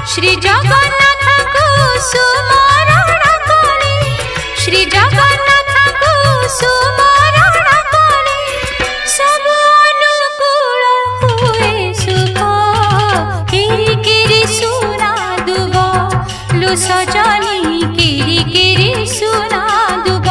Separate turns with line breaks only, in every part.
श्री जगन्नाथ को सुमरण कले, श्री जगन्नाथ को सुमरण कले, सब अनुकूल हुए सुख। किरी किरी सुना दुब लो सजनी, किरी किरी सुना दुब।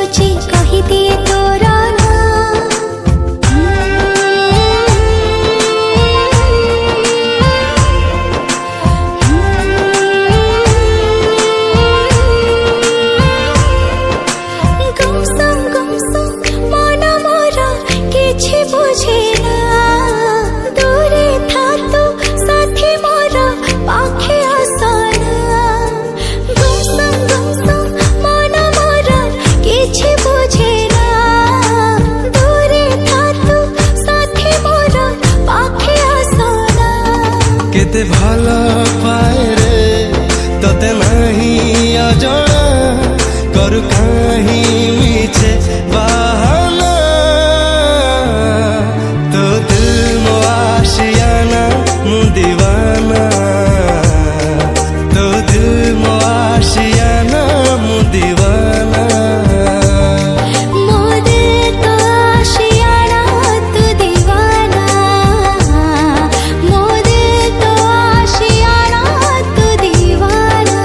सोची कही दिए तोरा ना। गुमसुम मन मोरा किछि बुझे ना, दूरे था तू साथी मोरा पाखे आसना। गुमसुम मन मोरा किछि बुझे ना, दूरे था तू साथी मोरा पाखे आसना।
केते भाला पाए रे तते नहीं अजଣା, करू कहीं मीछे बहाना। तो दिल मो आशियाना मु दीवाना, तो दिल मो आशियाना मु दीवाना।
मोदे तो आशियाना तू दीवाना, मोदे तो आशियाना तू दीवाना।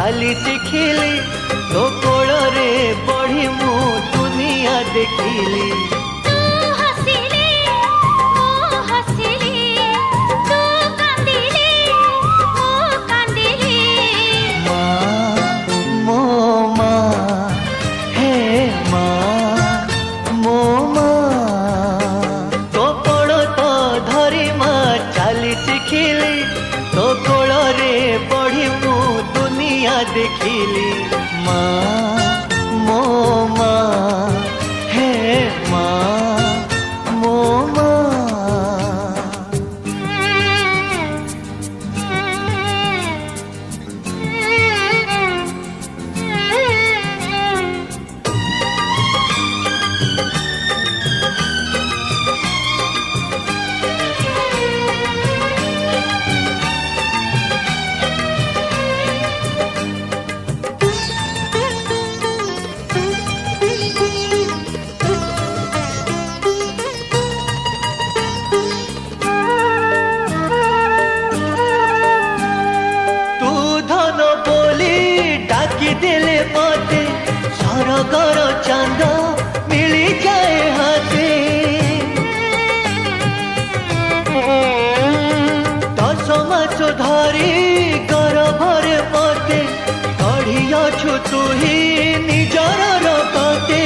चाली शिखिली तो कोल रे बढ़ी मु दुनिया देखिली
तू हसिले ओ हसिले तू कांदिले ओ कांदिले
मो हे मो तो कोल तो धरी चाली शिखिली तो कोल रे बढ़ी मु दुनिया देखिली मो हे मो दिले मते सरगर चांद मिली जाए हाथे दस मास धरी गर्भरे मते कढ़ियाछु तू ही निजर रखते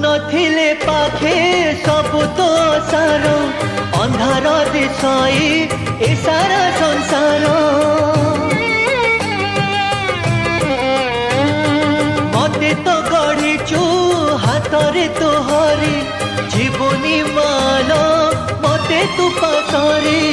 नथिले पाखे सब तो सार अंधार दिशाई ए सारा संसार मते तो गढ़ीचु हाथरे तो हरी जीवनी मान मते तू पासरी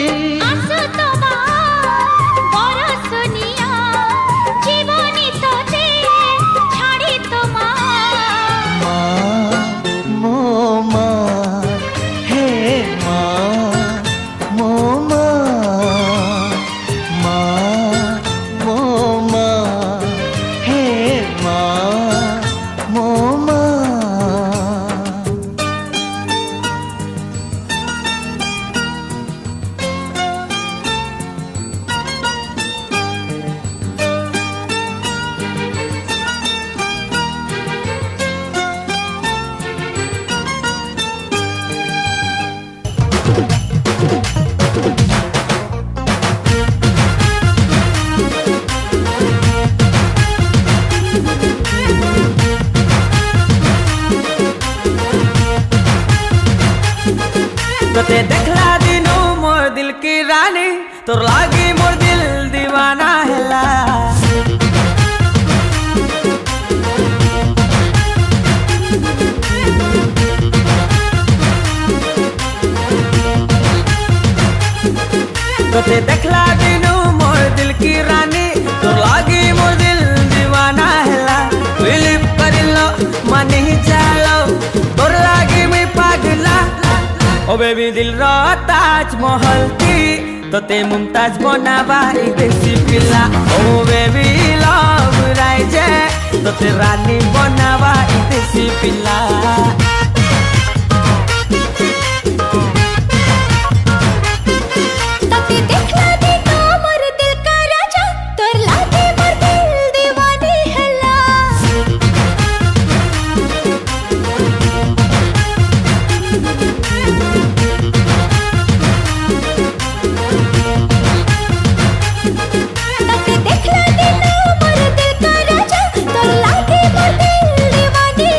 तोते देखला दिनू मोर दिल की रानी तोर लागी मोर दिल दीवाना हैला तोते देखला दिनू मोर दिल की रानी तोर लागी मोर दिल दीवाना हैला फिलिप करिलो माने चलो तोर लागी मैं पागला ओ बेबी दिल रो ताजमहल की तोते मुमताज बनावा ई देसी पिला ओ बेबी लव राइजे तोते रानी बनावा ई देसी पिला
देखला दिनो मोर दिल का राजा तोर लागे मोर दिल दीवानी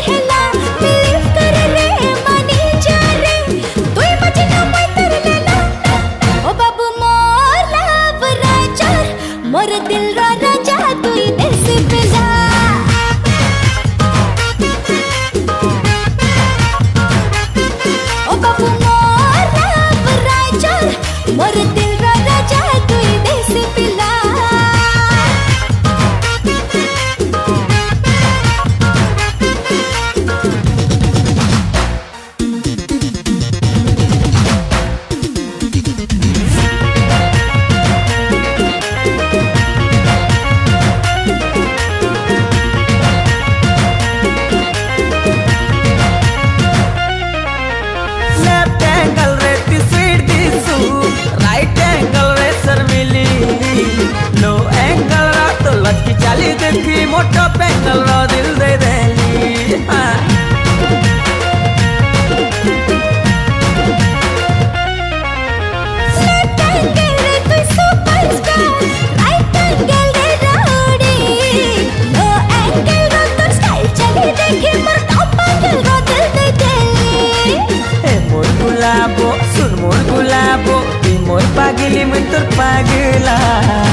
लागिली मुई तोर पागला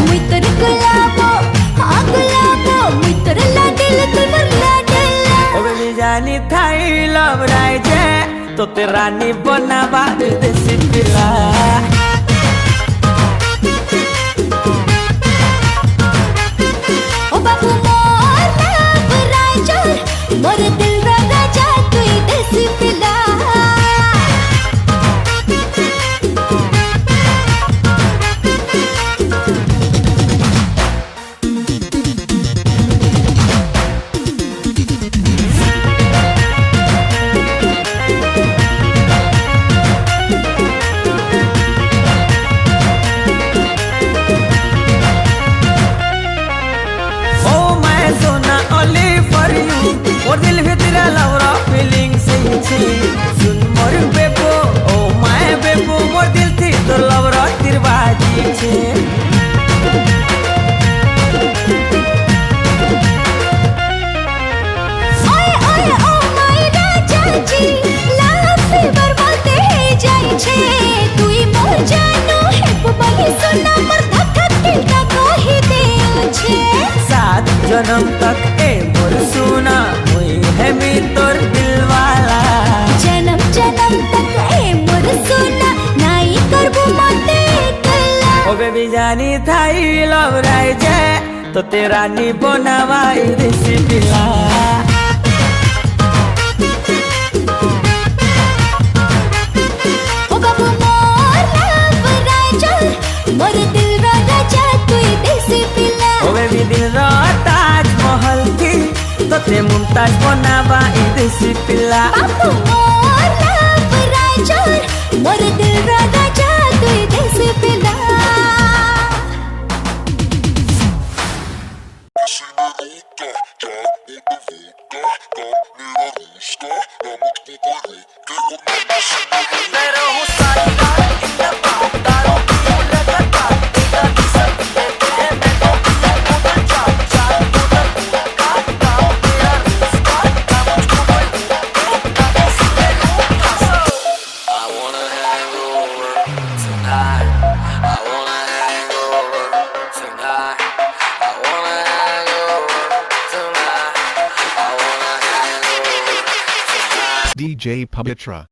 मुई तोर गुलाबो हाँ गुलाबो मुई तोर लाडेल तुमर लाडेला
ओ बेबी जानी थाई लव राय जे तो ते रानी बनावा देसी पिला
ओ बाबू मोर लव राइजर मोर दिल रा राजा तू देसी पिला
मोर दिल भीतर लवरा फीलिंग सही छे सुन मोर बेबो ओ माय बेबो मोर दिल थी तो लवरा तिरबाजी छे
ओए ओए ओ माय राजा जी लव फीवर बोलते हे जाई छे तुई मोर जानो है बबली सुना मोर धक धक दिल का कोही दे छे
7 जन्म तक ए मोर सुना है मी तोर दिलवाला
जन्म जन्म तक ए मोर सुना नाई करबो मते कला
ओ बेबी जानी थाई लव राय जे तो तेरा नी बनावाई देसी पिला
ओ बाबू मोर लव राइजर मोर दिल रा राजा तू देसी पिला
ओ बेबी दिल रा ताजमहल थी तो ते मुमताज बनावा देसी पिला
बाबू मोर लव राइजर मोर दिल रा राजा तू देसी पिला
DJ Pavitra.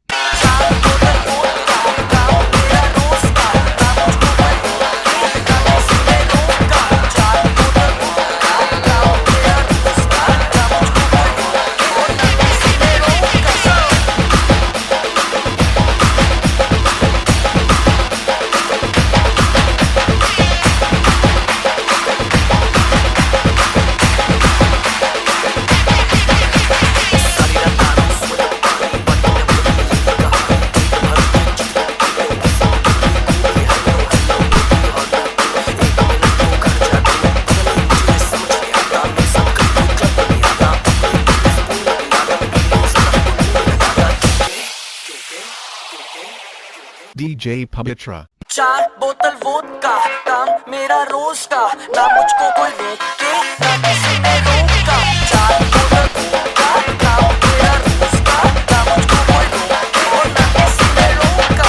DJ Pavitra.
4 बोतल वोदका काम मेरा रोज का ना मुझको कोई रोके ना किसी ने रोका 4 बोतल वोदका काम मेरा रोज का ना मुझको कोई रोके और ना किसी ने रोका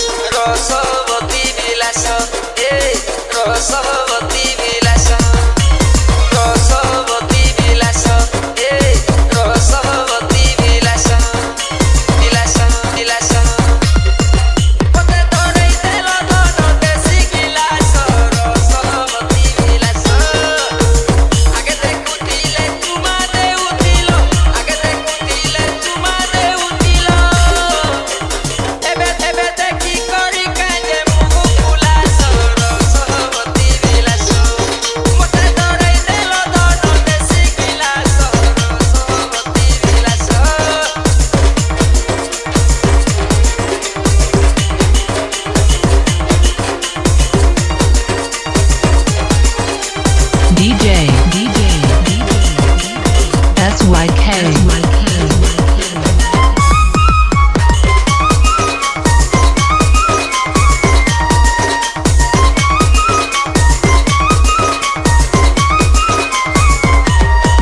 रसवती विलास रसवती विलास रसवती विलास रसवती विलास विलास विलास मते तोड़ै देल धन देसी गिलास रसवती विलास आगे देखुथिले चुमा देउथिलो आगे देखुथिले चुमा देउथिलो एबे एबे देखि करी काजे मुगु फुलास रसवती विलास मते तोड़ै देल धन देसी गिलास रसवती विलास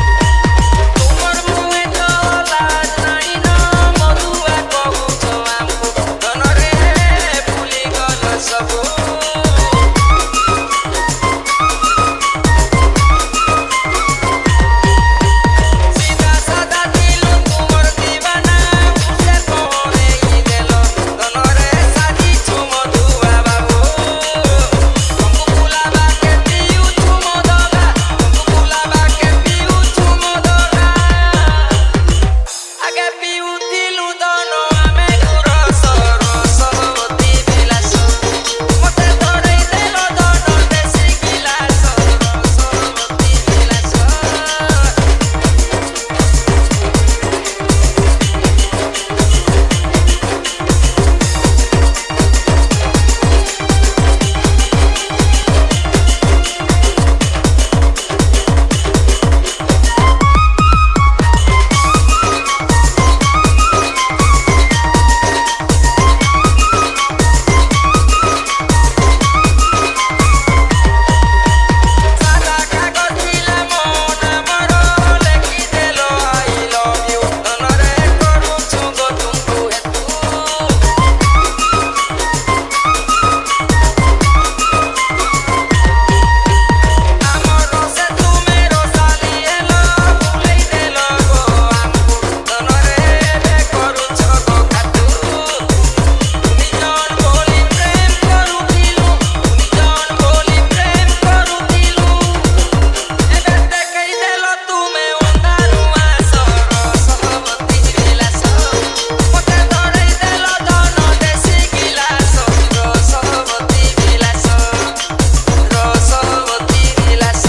तुमर मुहे तो लाज नाही न मधुआ कहुछ आमको धनरे फुली गल सबो सीधा सादा दिल तुमर दीवाना उसे कोरे ही देल धनरे साजी छु मधुआ बाबू हमको फुलाबा के पियू छु मधुआ हमको फुलाबा के पियू छु मधुआ आगे पियू दिलु दनो आमे गुरस रसवती विलास मते तोड़ै देल धन देसी गिलास रसवती विलास सादा कागज ଥିଲା ମନ ଆମର ଲେଖି ଦେଲ I love you ଧନରେ କରୁଛୁ ଗୋ ତୁମକୁ ହେତୁ ଆମର ସେ ତୁମେ ରସାଲି ହେଲ ଭୁଲେଇ ଦେଲ ଗୋ ଆମକୁ ଧନରେ ଏବେ କରୁଛ ଗୋ ଖାତୁ ତୁମି ଜଣ ବୋଲି ପ୍ରେମ କରୁଥିଲୁ ତୁମି ଜଣ ବୋଲି ପ୍ରେମ କରୁଥିଲୁ ଏବେ ଦେଖେଇ ଦେଲ ତୁମେ ଅନ୍ଧାରୁ ଆସ ରସବତୀ ବିଲାସ ମତେ ତୋଡ଼େଇ ଦେଲ ଧନ ଦେଶୀ ଗିଲାସ ରସବତୀ ବିଲାସ ରସବତୀ ବିଲାସ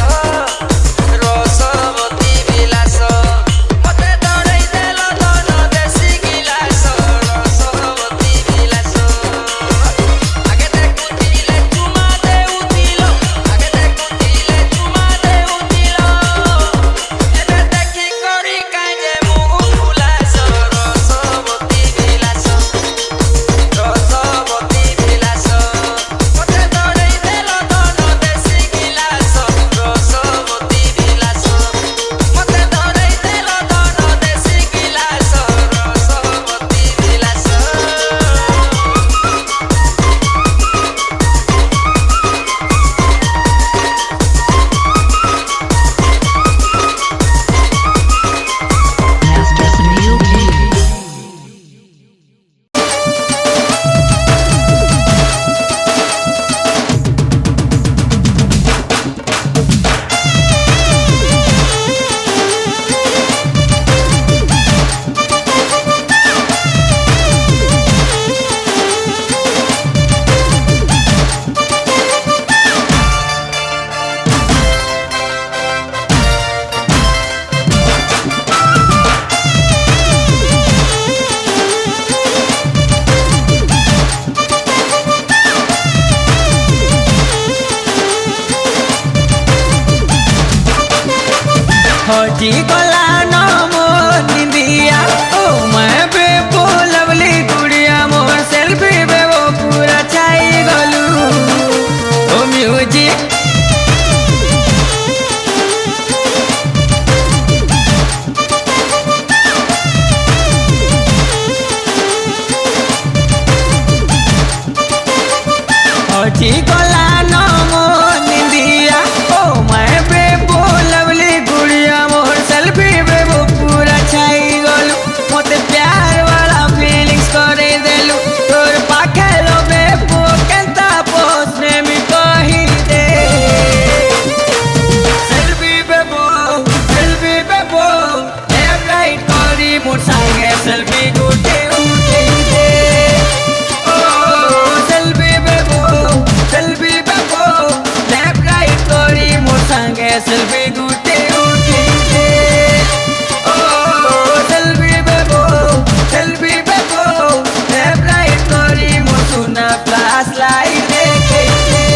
ରସବତୀ ବିଲାସ ମତେ ତୋଡ଼େଇ ଦେଲ ଧନ ଦେଶୀ ଗିଲାସ ରସବତୀ ବିଲାସ ଆଗେ ଦେଖୁଥିଲେ ଚୁମା ଦେଉଥିଲ ଆଗେ ଦେଖୁଥିଲେ ଚୁମା ଦେଉଥିଲ ଏବେ ଦେଖି କରି କାଜେ ମୁହୁ ଫୁଲାସ ରସବତୀ ବିଲାସ ରସବତୀ ବିଲାସ ମତେ ତୋଡ଼େଇ ଦେଲ ଧନ ଦେଶୀ ଗିଲାସ ରସବତୀ ବିଲାସ ମତେ ତୋଡ଼େଇ ଦେଲ ଧନ ଦେଶୀ ଗିଲାସ ରସବତୀ ବିଲାସ
हजी गला न मो निंदिया ओ मैं बेबो लवली गुड़िया मोर सेल्फी बे वो पूरा चाहिए हटी गला न मो निंदिया ओ माय बेबो लवली गुड़िया मोर सेल्फी बेबो पूरा छाई गलु मते प्यार वाला फीलिंग्स करे देलु तोर पाखे लो बेबो केंता पोस्ट ने मी कही दे सेल्फी बेबो लेफ्ट राइट करी मोर संगे सेल्फी गुटे उठे दे लेफ्ट राइट करी मोर संगे सेल्फी गुटे उठे दे ओ सेल्फी बेबो लेफ्ट राइट करी मोर सुना फ्लैश लाइट देखे दे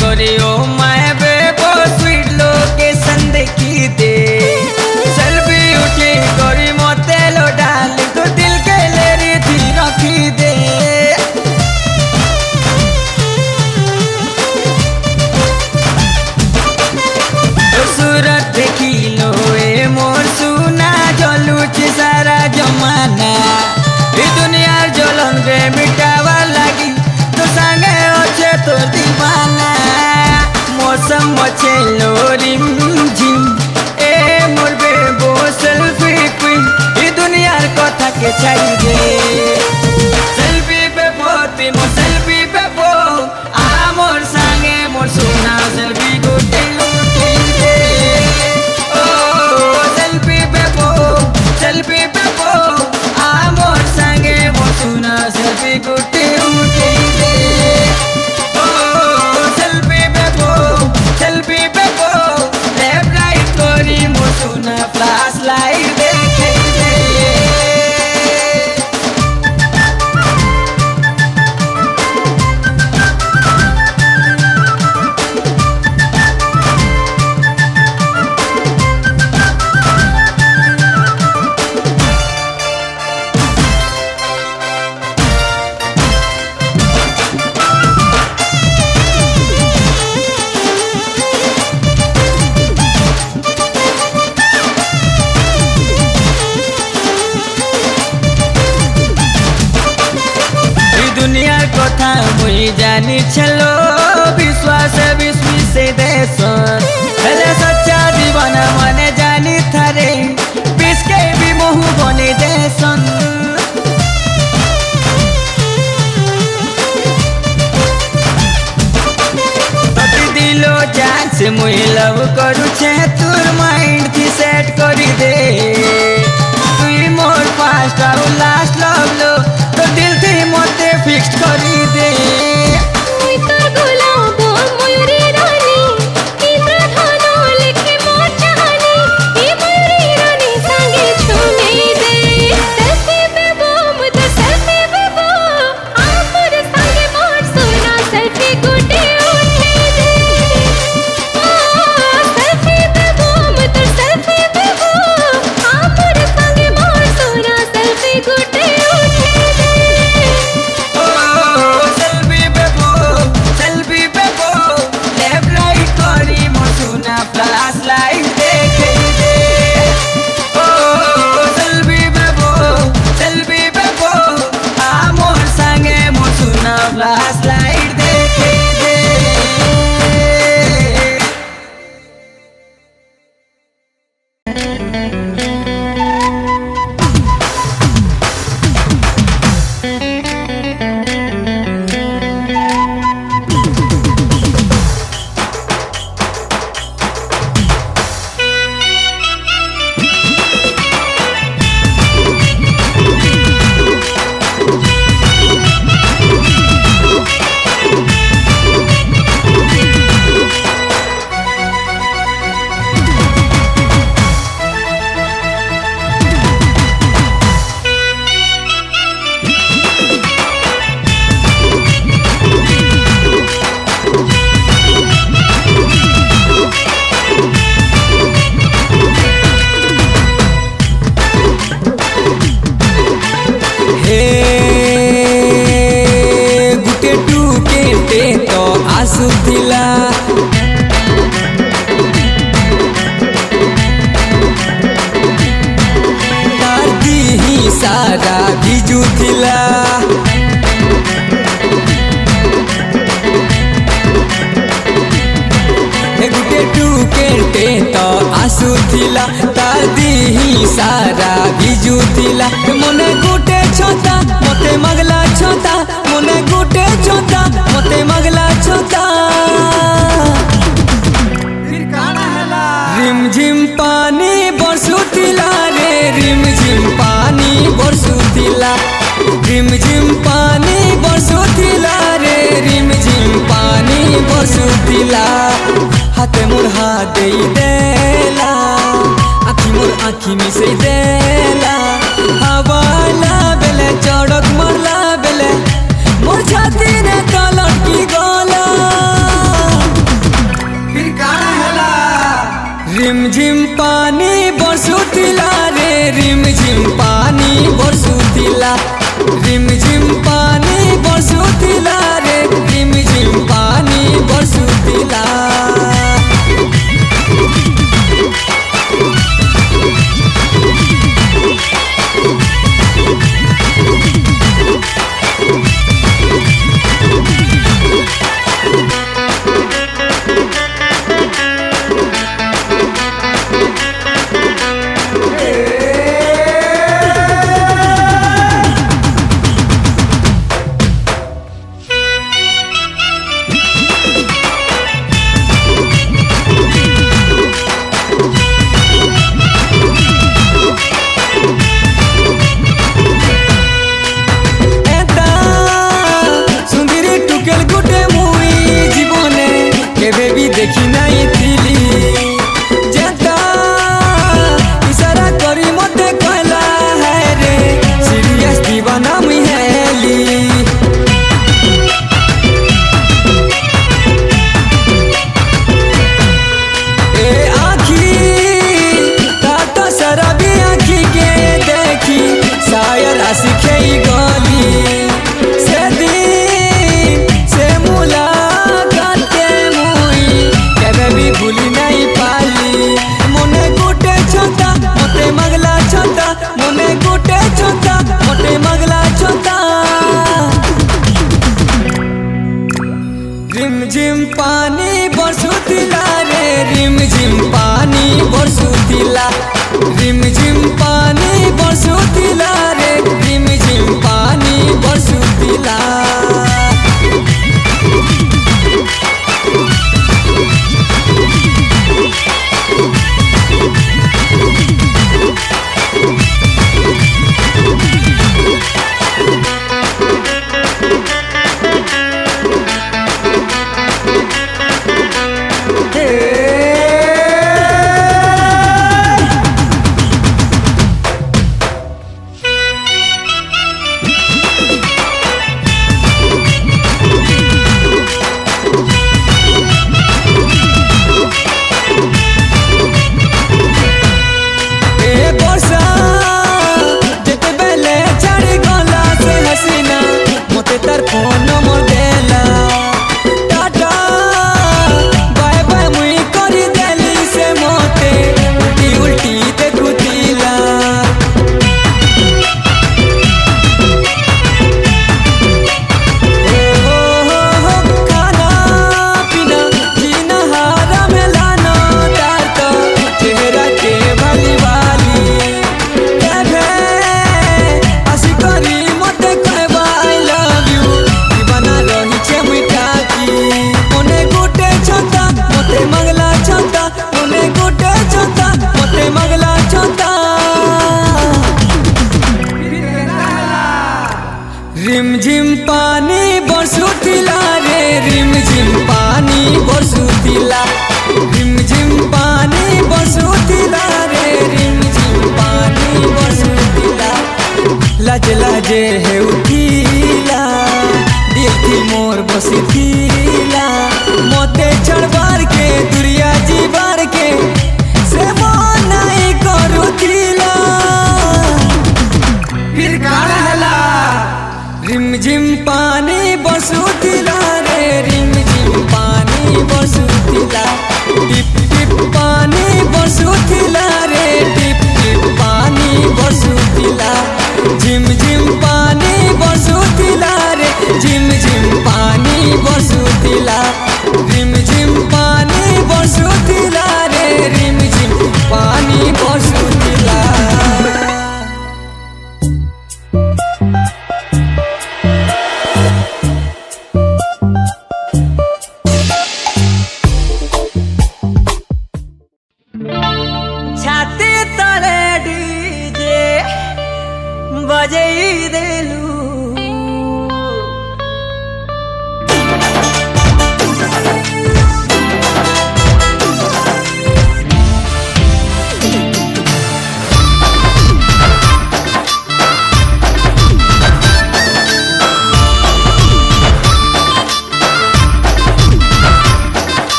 करे oh my Bebo sweet location देखी दे सेल्फी उठी करी मते लो डाल तो दिल के लेरी थी रखी दे सूरत देखी लो ए मोर सुना जलुची सारा जमाना ई दुनियार जलन रे मिटावा लागी तो संगे अच्छे तो दीवाना मौसम मचे लोरिम झिम ए मोर बेबो सेल्फी क्वीन ई दुनियार कथा के चाहिए सेल्फी बेबो तीनो सेल्फी बेबो आ मोर संगे मोर सुना सेल्फी गुटे उठे दे ओ सेल्फी बेबो आ मोर संगे मोर सुना सेल्फी गुटे उठे दे लेफ्ट राइट करी मोर सुना फ्लैश लाइट देखे दे दुनियार कथा मुई जानी छलो विश्वास विश्वी से देसन हेले सच्चा दीवाना मने जानी थारे विष के भी मोह बने देसन तोती दिलो जान से मुई लव करू छे तोर माइंड थी सेट करी दे तुई मोर फास्ट आउ लास्ट लव लो तो दिल थी मते फिक्स करी दे
मुई तोर गुलाबो मयूरी रानी इंद्रधनु लिखे मोर चाहनी
ଆସୁଥିଲା ତାର ଦିହି ସାରା ଭିଜୁଥିଲା गुटे टुकेटे तो आसुथिला तार दिही सारा भिजुथिला मने गुटे छता मते मगला छता मने गुटे छता मते मगला छता फिर काना हला रिम झिम पानी बरसुथिला रे रिम झिम पानी बरसुथिला रिम झिम पानी बरसुथिला रे रिम झिम पानी बरसुथिला हाथे मोर हाथ दे देला आखी मोर आखी मिसे देला हवाला बेले चड़क मरला बेले मोर छाती ने तो लटकी गला फिर काना हला रिम झिम पानी बरसुथिला रे रिम झिम पानी बरसुथिला रिम झिम पानी बरसुथिला रे रिम झिम पानी बरसुथिला देखी नहीं थिली जेता इशारा करी मते कहला है रे सीरियस दीवाना मुई हेली ए आखी ता शराबी आखी के देखी शायर आशिके गली से दिन से मुलाकात के भी भूली नहीं पाली मने गुटे छता मते मगला छता मने गुटे छता मते मगला छता रिम झिम पानी बरसुथिला रे रिम झिम पानी बरसुथिला रिम झिम पानी बरसुथिला रे रिम झिम पानी बरसुथिला रिम झिम पानी बरसुथिला रे रिम झिम पानी बरसुथिला रिम झिम पानी बरसुथिला रे रिम झिम पानी बरसुथिला लाजे लाजे हे उठिला दिल थी मोर बसिथिला मोते चढ़बार के दुरिया जीवार के से मन नहीं करुथिला फिर काना हला रिम झिम पानी बरसुथिला रे रिम झिम पानी देलू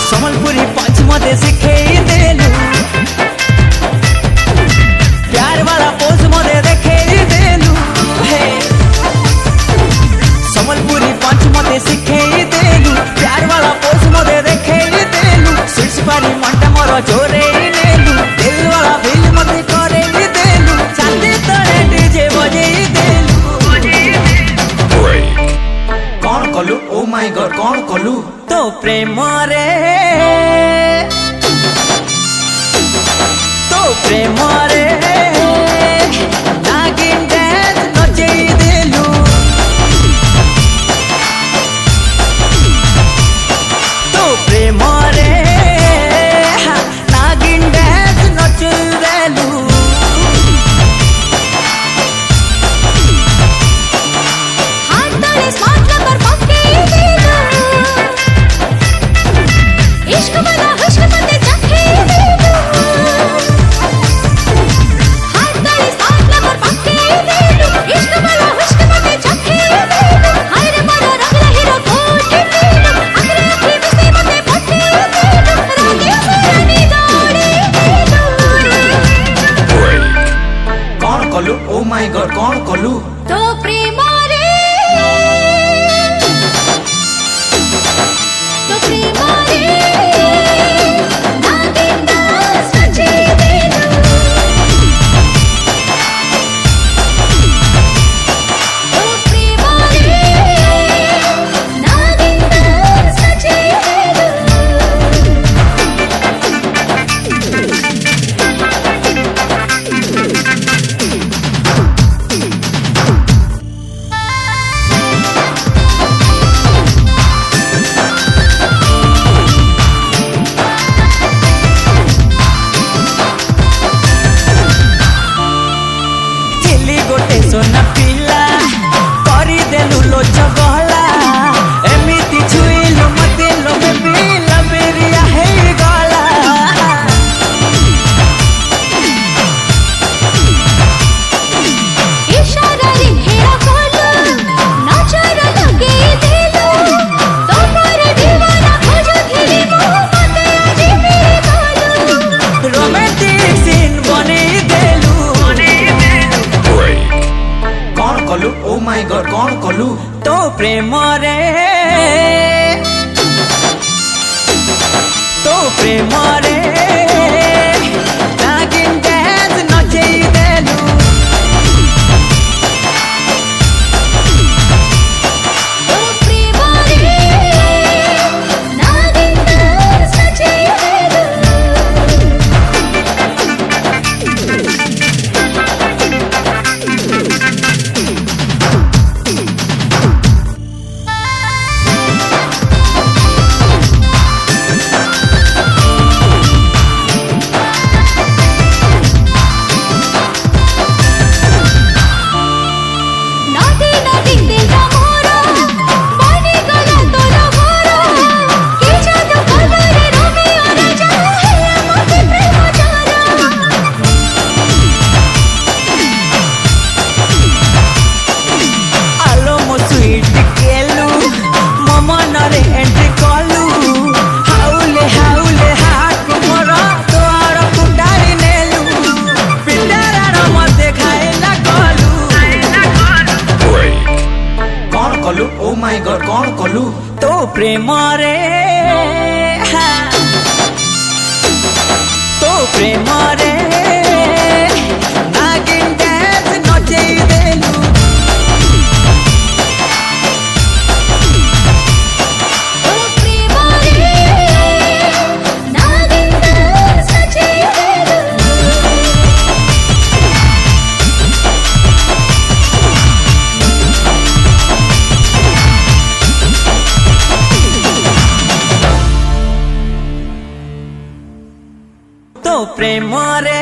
समलपुरी पंच मते सिखे देलू प्यार वाला पोज मते देखे देलू हे समलपुरी पंच मते सिखे देलू प्यार वाला पोज मते देखे देलू सिर्स पारी मंटा मोर जोरे नेलू दिल वाला फील मते करे देलू चांदी तळे डीजे बजे देलू
कौन कलू ओ माय गॉड कौन कलू
तो प्रेम रे तो प्रेम रे नागिन डांस नचेई देलू तो प्रेम रे नागिन डांस नचेई देलू
हाथ तले स्मार्ट नंबर पक्के देलू इश्क वाला हुस्न मते चखे देलू हाथ तले स्मार्ट नंबर पक्के देलू इश्क वाला हुस्न मते चखे देलू हाय रे मोर रंगला हीरो कोठी देलू अगरे अखी मिसे मते पट्टी देलू रागे सुरानी दौड़ी देलू
कौन कलू ओ माय गॉड कौन कलू
तो प्रेम रे तो प्रेम रे नागिन डांस नचेई देलू तो प्रेम रे नागिन डांस नचेई देलू
चिल्ली गोटे सोना पिला करी देलू लोच गहला एमिति छुइलू मते लोभे पिला बेरिया हे गला
इशारा रे घेरा खोलो नजर लगे देलू तो मोर दीवाना खोजो खेली मुंह मते आजी मेरे बोलू
रोमांटिक सीन बने देलू
कौन कलू ओ माय गॉड कौन कलू
तो प्रेम रे तो प्रेम रे नागिन डांस नचेई देलू
तो प्रेम रे नागिन डांस नचेई देलू नादी नादी दिल मोरा बनी गला तोरा मोरा के जादू कलरे रोमियो राजा है मोते प्रेम जारा
आलो मो स्वीट केलू ममन रे एंट्री कलू हाउले हाउले हाथ मोरा तोर कुंडाली नेलू पिंडारा रो मते खाइला कलू
कौन कलू ओ माय गॉड कौन कलू
तो प्रेम रे तो प्रेम रे नागिन डांस नचेई देलू
तो प्रेम रे नागिन डांस नचेई देलू
तो प्रेम रे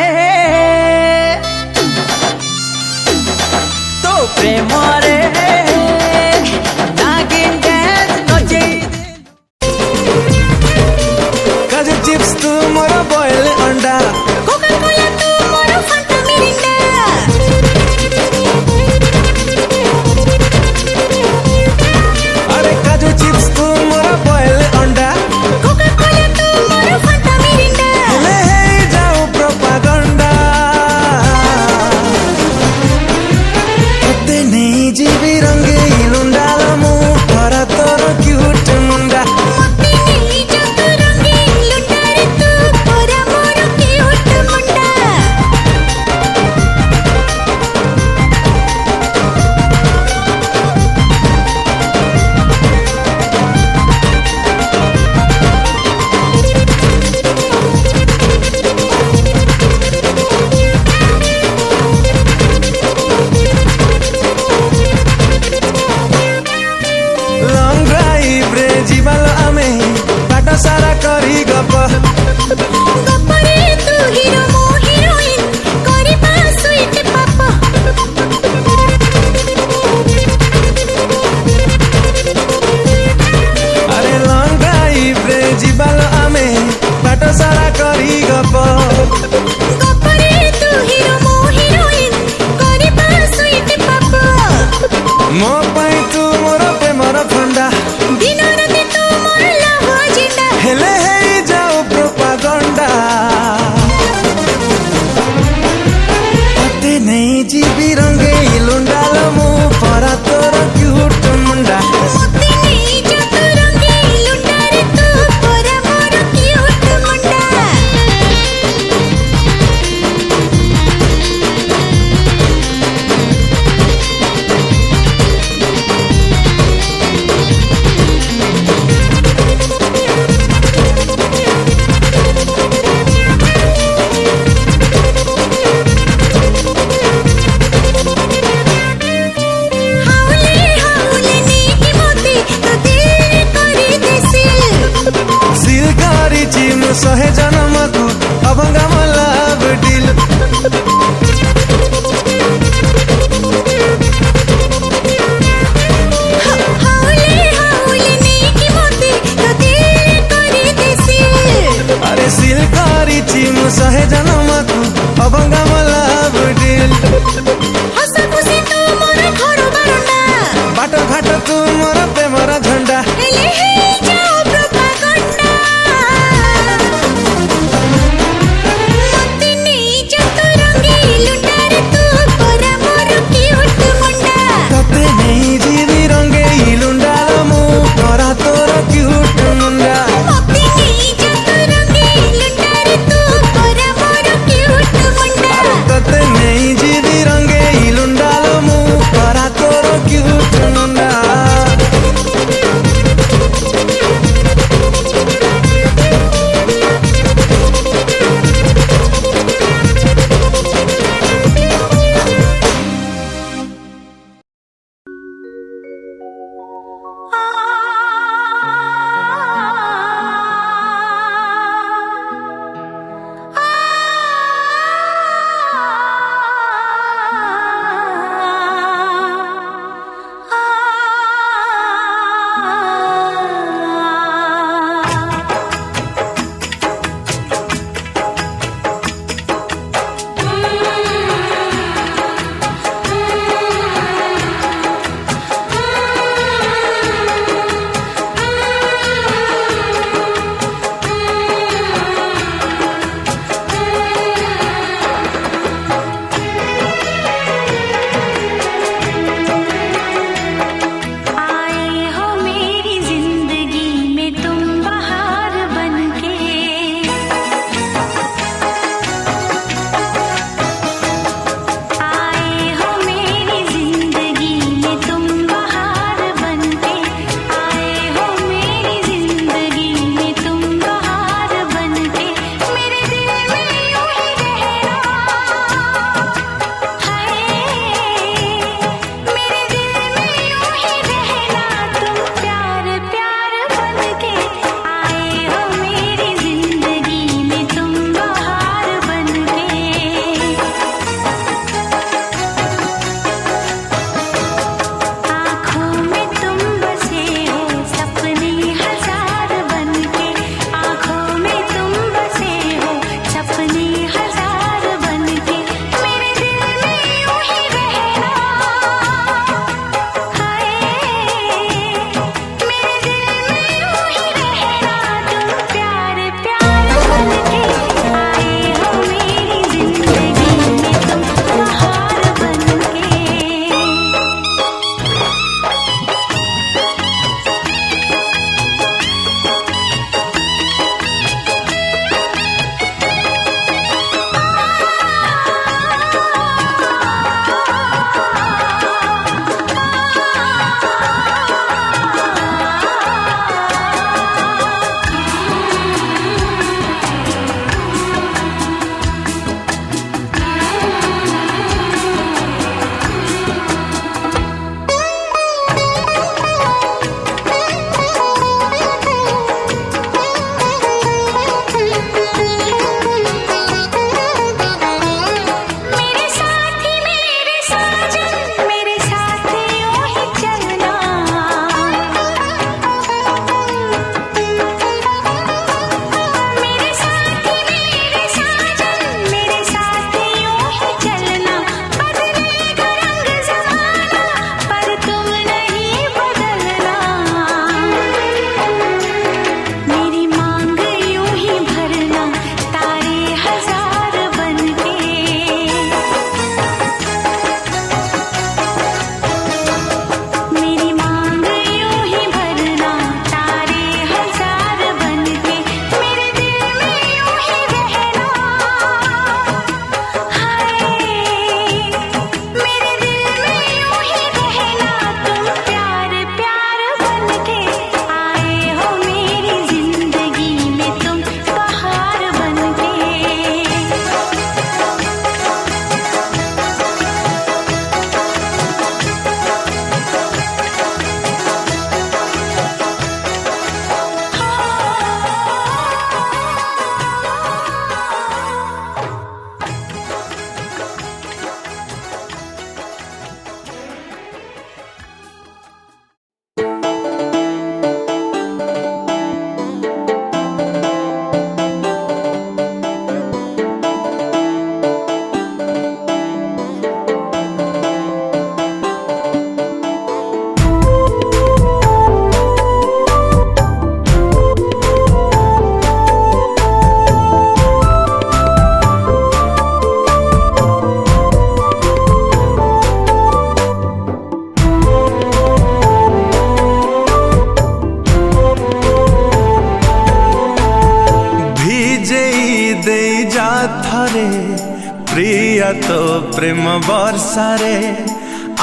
तो प्रेम वर्षारे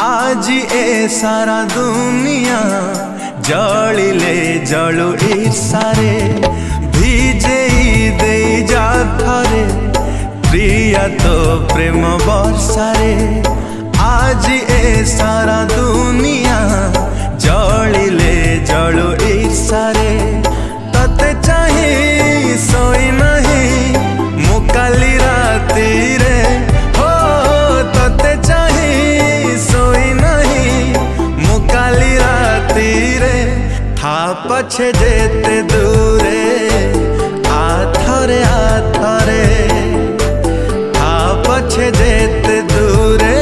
आज ए सारा दुनिया जलिले जलु ईर्षारे भिजे दे जा थरे प्रिया तो प्रेम वर्षारे आज ए सारा दुनिया जलिले जलु ईर्षारे तते चाही सोई नहीं मुकाली राती रे हो तते चाही सोई नहीं मुकाली राती रे था पछे जेते दूरे आथरे आथरे था पछे जेते दूरे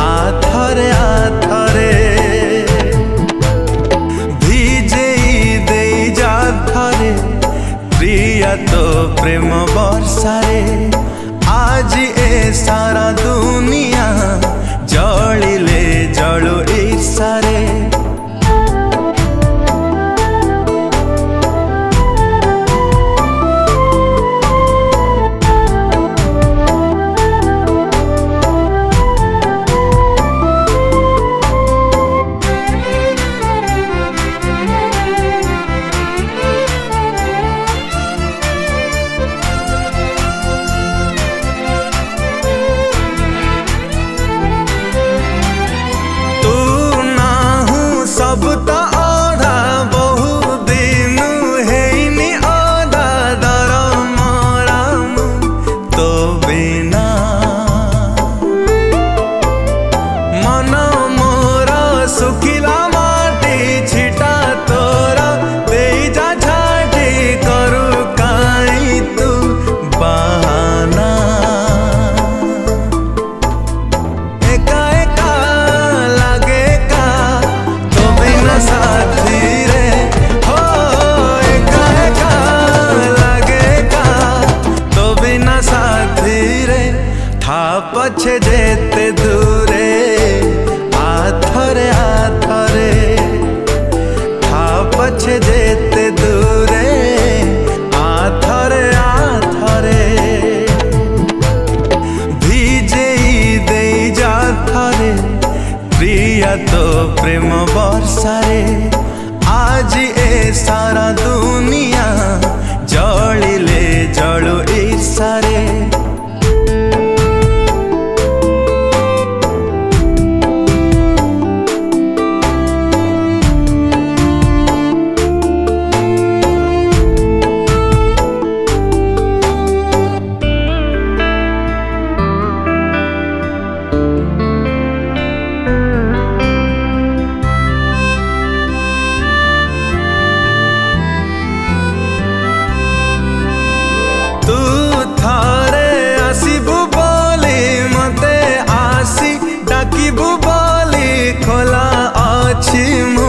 आथरे आथरे भिजे दे जा थरे प्रिया तो प्रेम वर्षारे आज ए सारा दुनिया जलिले जलु ईर्षारे सब तो आधा बहु दिन है आधा दर मराम तो बिना मन मोर सुखिला माटी छिटा तोरा दे जा झाटी करू काई तू बहाना एका एका लागे का साथी रे हो एका एका लगे का तो बिना साथी रे था पछे जेते दूरे आथरे आथरे था पछे जेते दूरे आथरे आथरे भिजे दे जा थरे प्रिया तो प्रेम वर्षारे आज ए सारा दुनिया जलिले जलु ईर्षारे तू थारे आसीबु बोली मते आसी डाकिबु बोली खोला अछि मु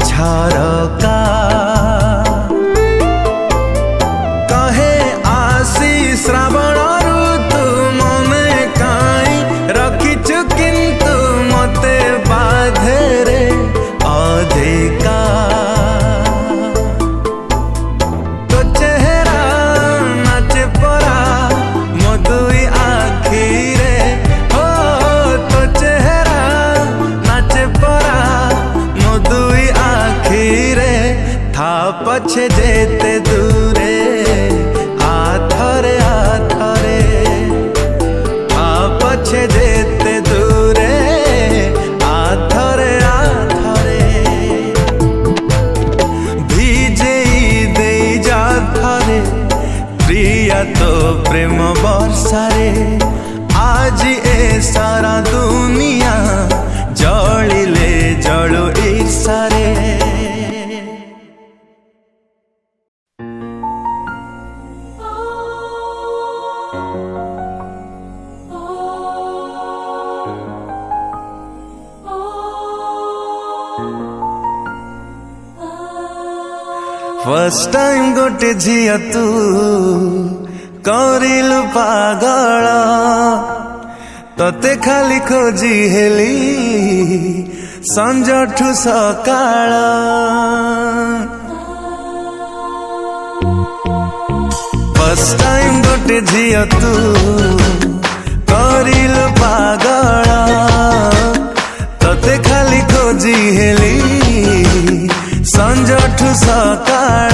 झरका कहे आसी श्रावण ऋतु मने काई रखिछु किंतु मते बाधे रे अधिका तो चेहरा नाचे परा मधुई आखी रे हो तो चेहरा नाचे परा मधुई आखी रे था पछे जेते दूरे आथरे आथरे था पछे जेते दूरे आथरे आथरे भिजे दे जा थरे प्रिया तो प्रेम वर्षारे आज ए सारा दुनिया जलिले जलु ईर्षारे फर्स्ट टाइम गोटे झिया तू करिलु पागल तते खाली खोजी हेली संजठु सकाळ फर्स्ट टाइम गोटे झिया तू करिलु पागल तते खाली खोजी हेली संजठु सकाळ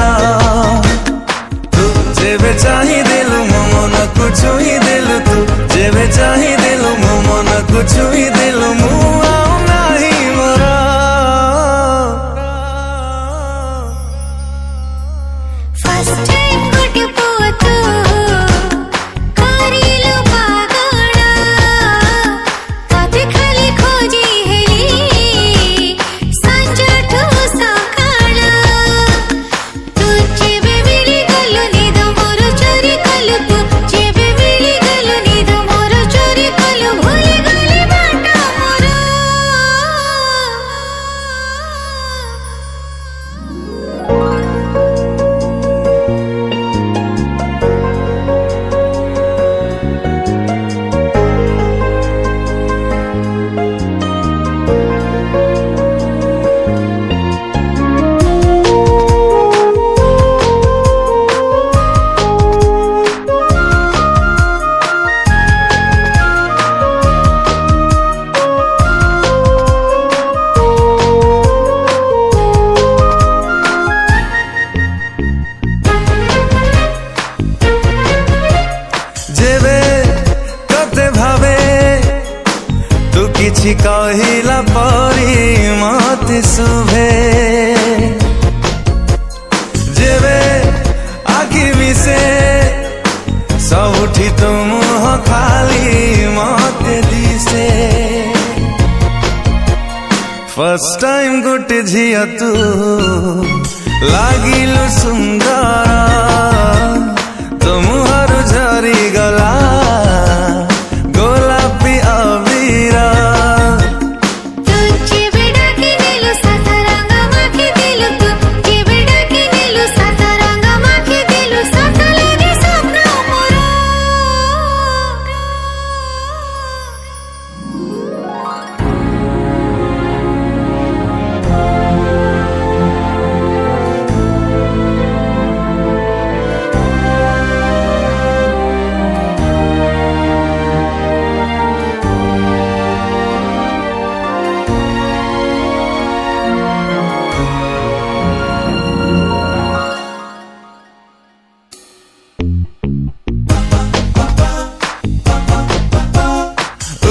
तू जेबे चाही देलु मो मन को छुई देलु तू जेबे चाही देलु मो मन को छुई देलु मु आउ नाही मोर
फर्स्ट टाइम गोटे पुआ तू करिलु पागल तते खाली खोजी हेली संजठु सकाळ तू जेबे मिली गलु निद मोर चोरी कलु तू जेबे मिली गलु निद मोर चोरी कलु भूली गली बाट मोर
जेबे तते भावे तू किछि कहिला परी मते सुभे जेबे आखि मिसे सबुठी तो मुह खाली मते दिसे फर्स्ट टाइम गोटे झिया तू लागिलु सुंदर तो मुहर झरी गला गोलापी अबीरा
तू जेबे डाकी नेलु सात रंग माखी देलु तू जेबे डाकी नेलु सात रंग माखी देलु सात लागे स्वप्न मोर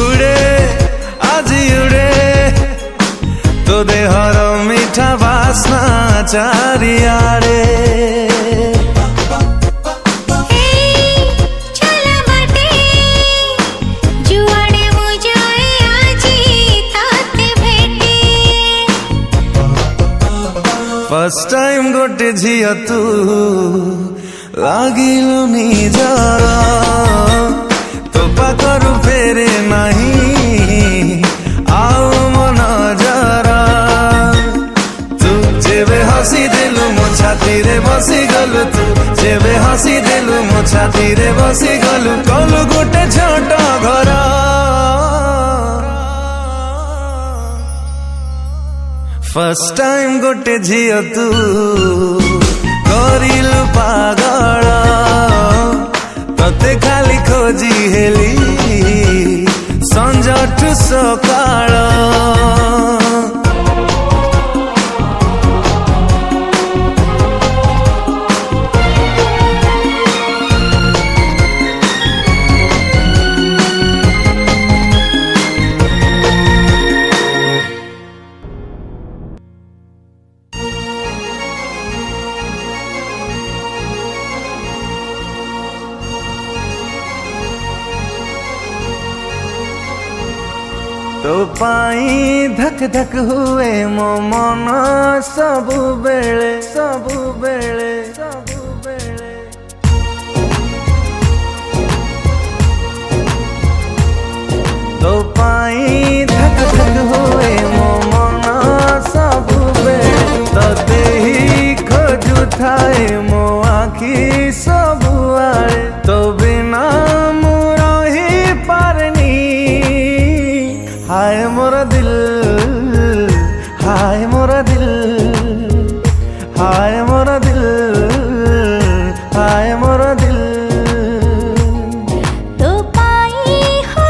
उड़े আজি उड़े तो देहर मीठा बासना चारियाड़े
चला बाटे जुआड़े मु जाए आजी ताते भेटे
फर्स्ट टाइम गोटे झिया तू लागिलु निजर तो पाखरु फेरे नाही आउ मन जरा तू जेबे हसी देलु मो छाती रे बसी गलु तू जेबे हसी देलु मो छाती रे बसी गलु कलु गोटे छोट घर फर्स्ट टाइम गोटे झिया तू करिलु पागल तते खाली खोजी हेली संजठु सकाळ तो पाई धक धक हुए मो मन सबु बेले सबु बेले सबु बेले तो पाई धक धक हुए मो मन सबु बेले तते ही खोजु थाए मो आखि सबु आड़े तो बिना मु रही पारनी हाय मोरा दिल हाय मोरा दिल हाय मोरा दिल हाय मोरा दिल
तो पाई हो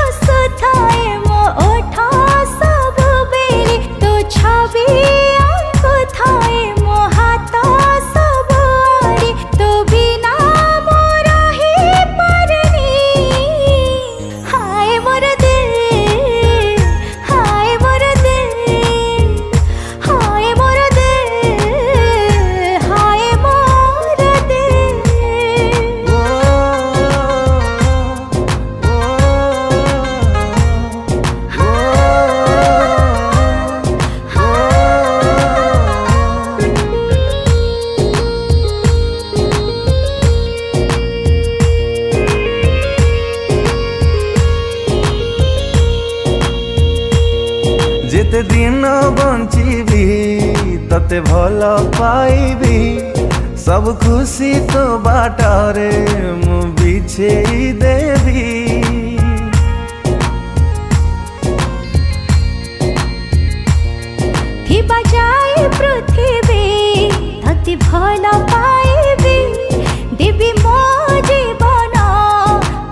जेते दिन बंचीबी तते भल पाइबी सब खुशी तो बाटरे मु बिछेई देवी
थी बजाए पृथ्वी तति भल पाइबी देवी मो जीवन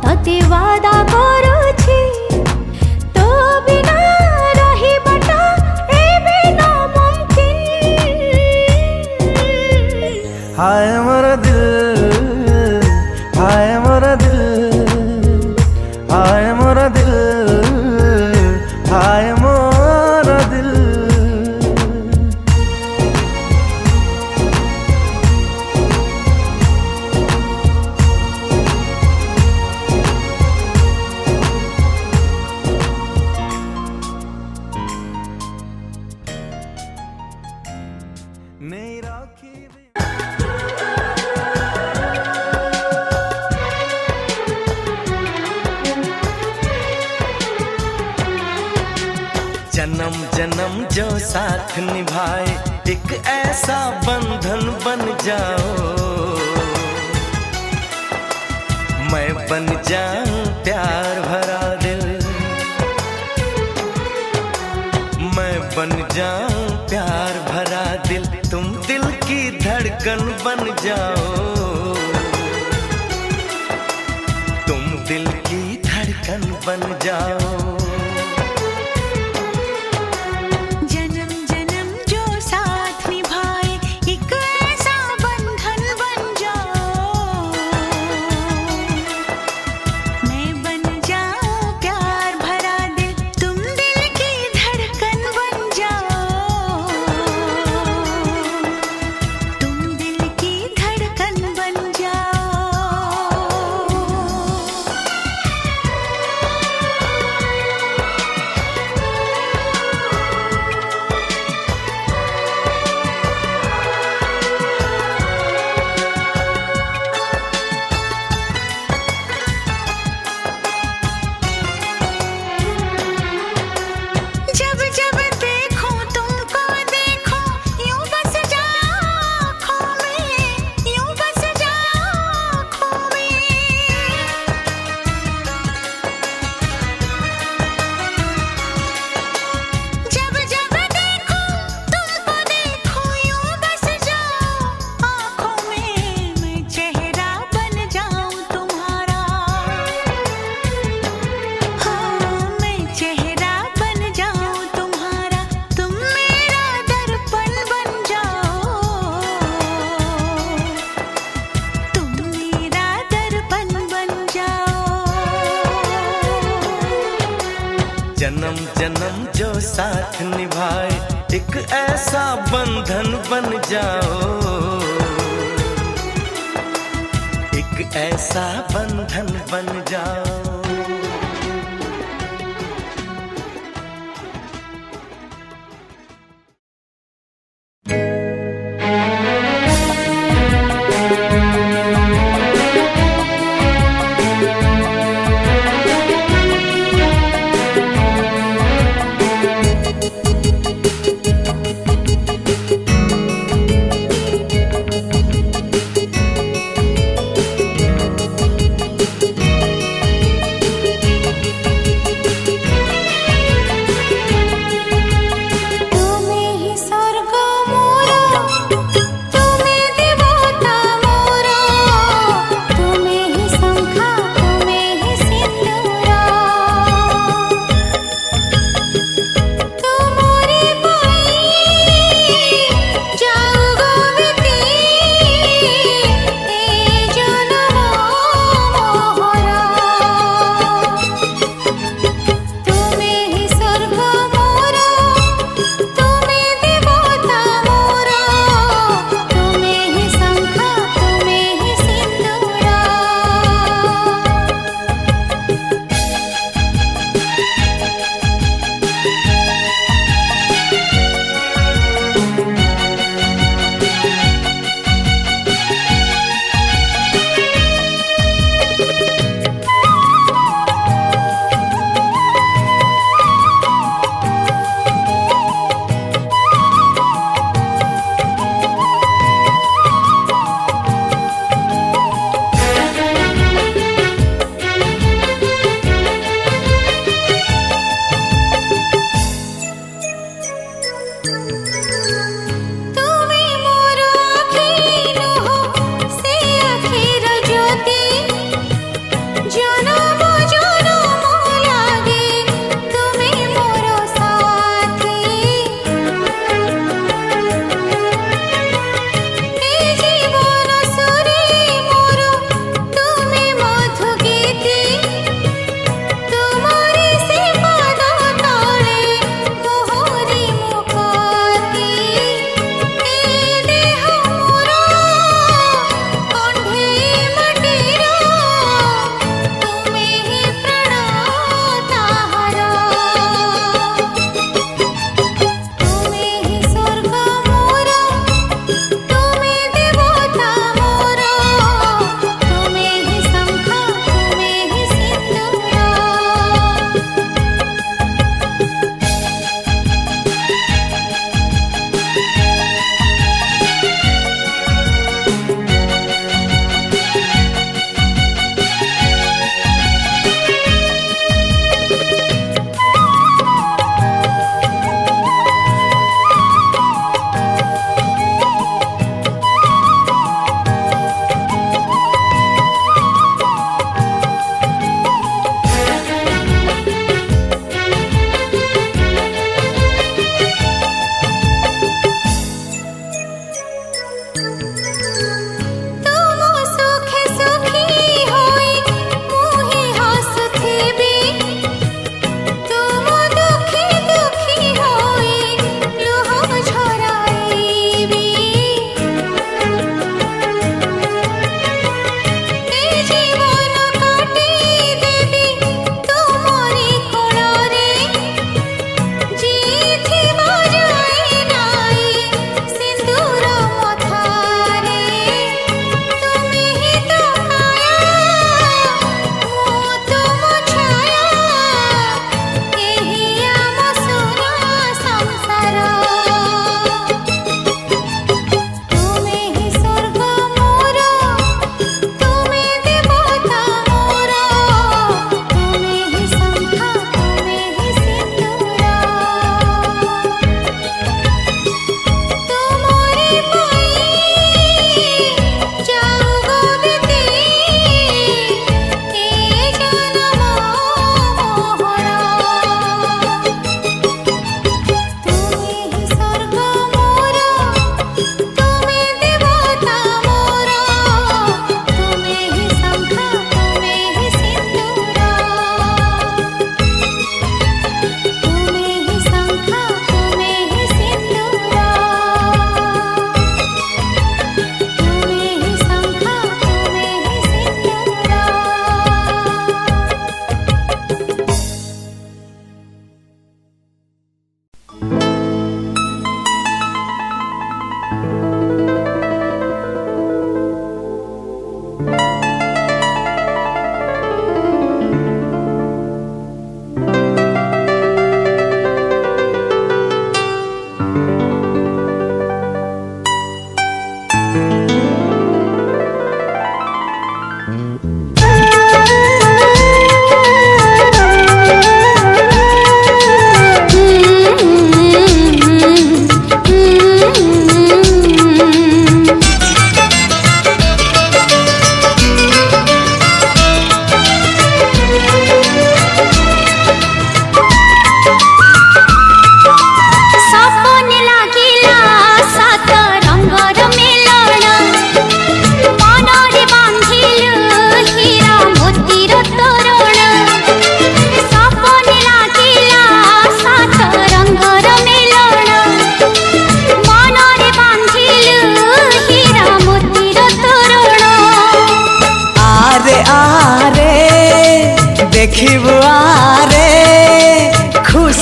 तति वादा करुछि तो बिना रहिबाटा एबे न मुमकिन
हाय मोर दिल हाय मोर दिल हाय मोर दिल हाय मोर दिल नहीं राखी जन्म जन्म जो साथ निभाए एक ऐसा बंधन बन जाओ मैं बन जाऊं प्यार भरा दिल मैं बन जाऊं प्यार भरा दिल तुम दिल की धड़कन बन जाओ तुम दिल की धड़कन बन जाओ
जन्म जन्म जो साथ निभाए एक ऐसा बंधन बन जाओ मैं बन जाऊं प्यार भरा दिल तुम दिल की धड़कन बन जाओ तुम दिल की धड़कन बन जाओ जब जब देखो तुमको देखो यूं बस जाओ आँखों में यूं बस जाओ आँखों में जब जब देखो तुमको देखो यूं बस जाओ आँखों में मैं चेहरा बन जाऊं तुम्हारा हाँ मैं चेहरा बन जाऊं तुम्हारा तुम मेरा दर्पण बन जाओ तुम मेरा दर्पण बन जाओ
जन्म जन्म जो साथ निभाए एक ऐसा बंधन बन जाओ एक ऐसा बंधन बन जाओ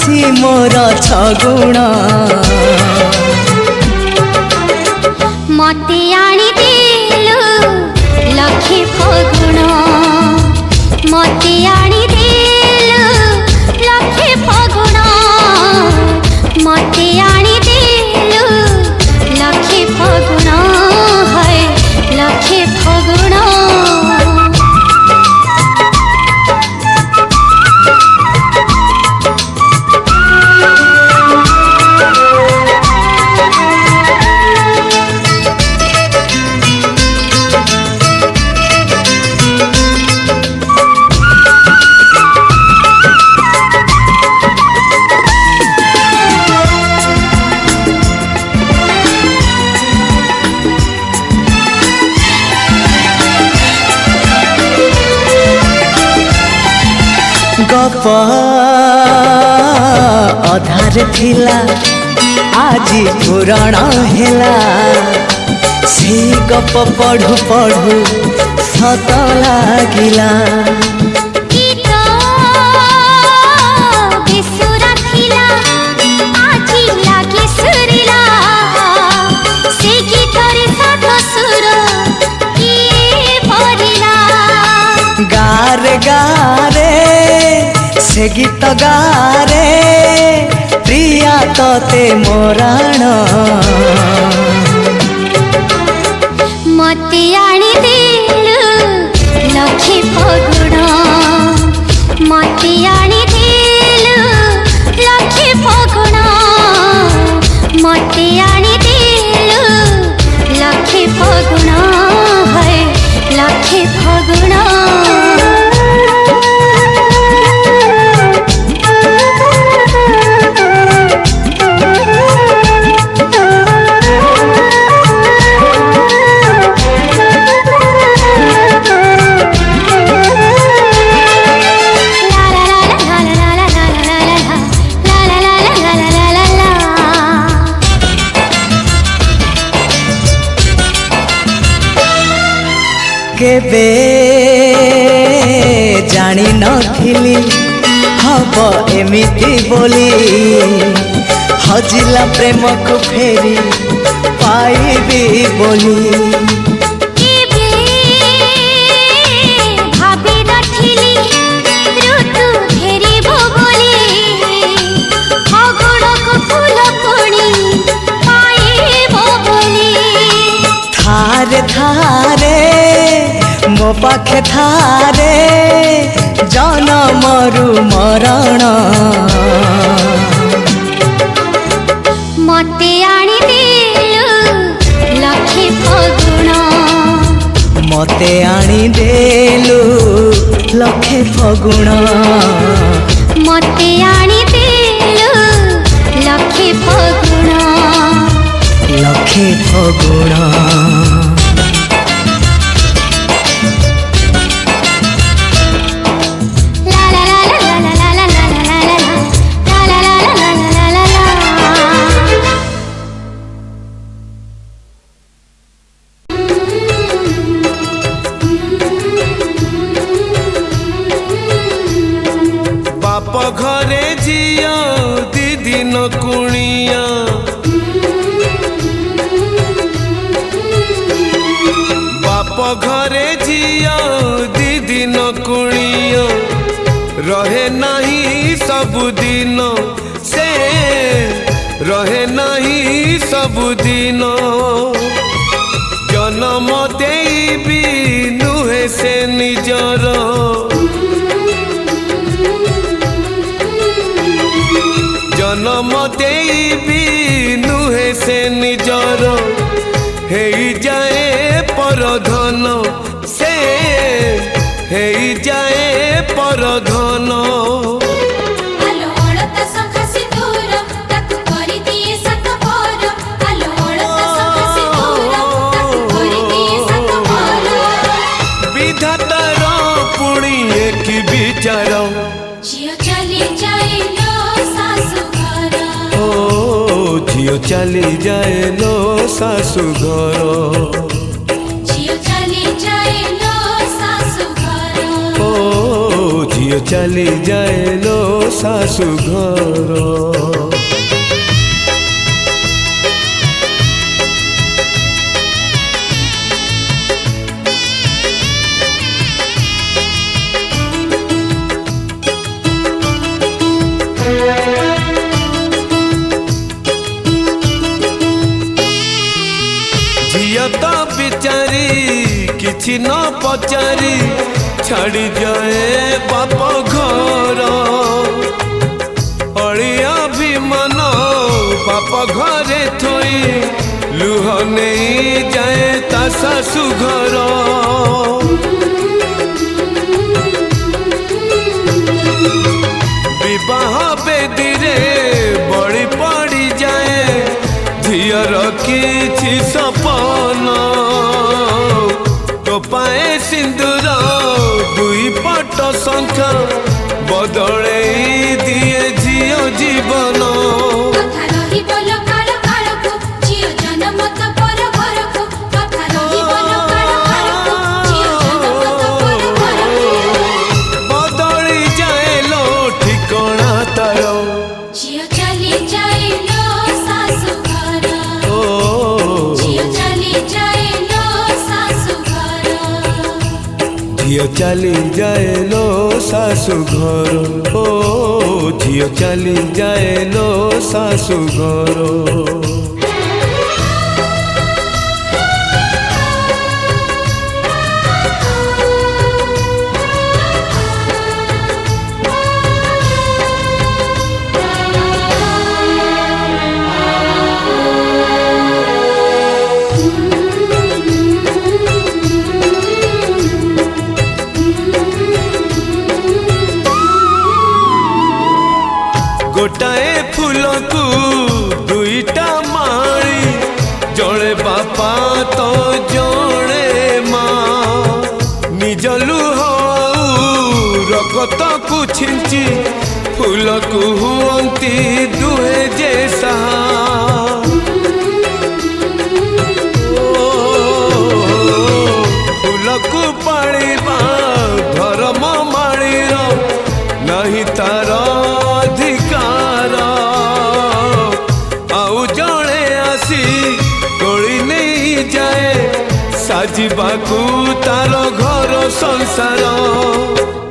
खुशी मोर छगुण
मते आनी देलु लखे फगुण मते आनी देलु लखे फगुण मते आनी देलु लखे फगुण है लखे फगुण
गप अधार थिला आजी पुराण हेला से गप पढ़ु पढ़ु सत लागिला
गीत बेसुरा थिला आजी लागे सुरिला से गीतरे साध सुर किए भरिला
गारे गारे से गीत गारे प्रिया तते मोराण
मते आनी देलु लखे फगुण मते आनी देलु लखे फगुण मते आनी देलु लखे फगुण है लखे फगुण
केबे जानी नथिली हब एमिति बोली हजिला प्रेम को फेरी पाइबी बोली
केबे भाबी नथिली ऋतु फेरिबो बोली फगुणको फूल पुणी पाइबो बोली
थारे थारे मो पाखे थारे जनमरु मरण
मते आनी देलु लखे फगुण
मते आनी देलु लखे फगुण
मते आनी देलु लखे फगुण
लखे फगुण
बाप घरे झिया दी दिन कुणिया बाप घरे झिया दी दिन कुणिया रहे नहीं सबुदिन से रहे नहीं सबुदिन जन्म देबी नुहे से निजर जन्म देबी नुहे से निजर हे जाए परधन से हे जाए परधन
आलो अळता सखा सिंदूर ताकू करी दिए सत पर आलो अळता सखा सिंदूर ताकू करी दिए सत पर
विधातार पुणी एक विचार
झियो चली जाइलो सासु घर
ओ झियो चली जाए लो सासु घर
झियो चली जाइलो सासु घर
ओ झियो झियो चली जाए लो सासु घर। झियो तो बिचारी किछि न पचारी छाड़ी जाए बाप घर। अड़िया भी मन बाप घरे थोई लुह नहीं जाए ता सासु घर। विवाह बेदी रे बड़ी पड़ी जाए झियर किछि सपन। तो पाए सिंदूर दुई पट शंख बदले दिए झियो जीवन।
କଥା ରହିବ ଲୋ କାଳ କାଳକୁ ଝିଅ ଜନ୍ମ ତ ପର ଘରକୁ। କଥା ରହିବ ଲୋ କାଳ କାଳକୁ ଝିଅ ଜନ୍ମ ତ ପର ଘରକୁ।
बदली जाए लो ठिकाना तार।
ଝିଅ ଚାଲି ଯାଏ ଲୋ ଶାଶୁ ଘର।
ओ
ଝିଅ ଚାଲି ଯାଏ ଲୋ ଶାଶୁ ଘର।
झियो चली जाए लो सासु घर। ओ झियो चली जाए लो सासु घर। गोटाए फूल को दुईटा माली जड़े बापा तो जड़े माँ। निज लुह रगत को छिंची फूल को हुअंती दुहे जैसा। फूल को पालिबा धर्म मालीर नहीं तार अधिकार। आउ जड़े आसी कोली नहीं जाए साजिबाकू तार घर संसार।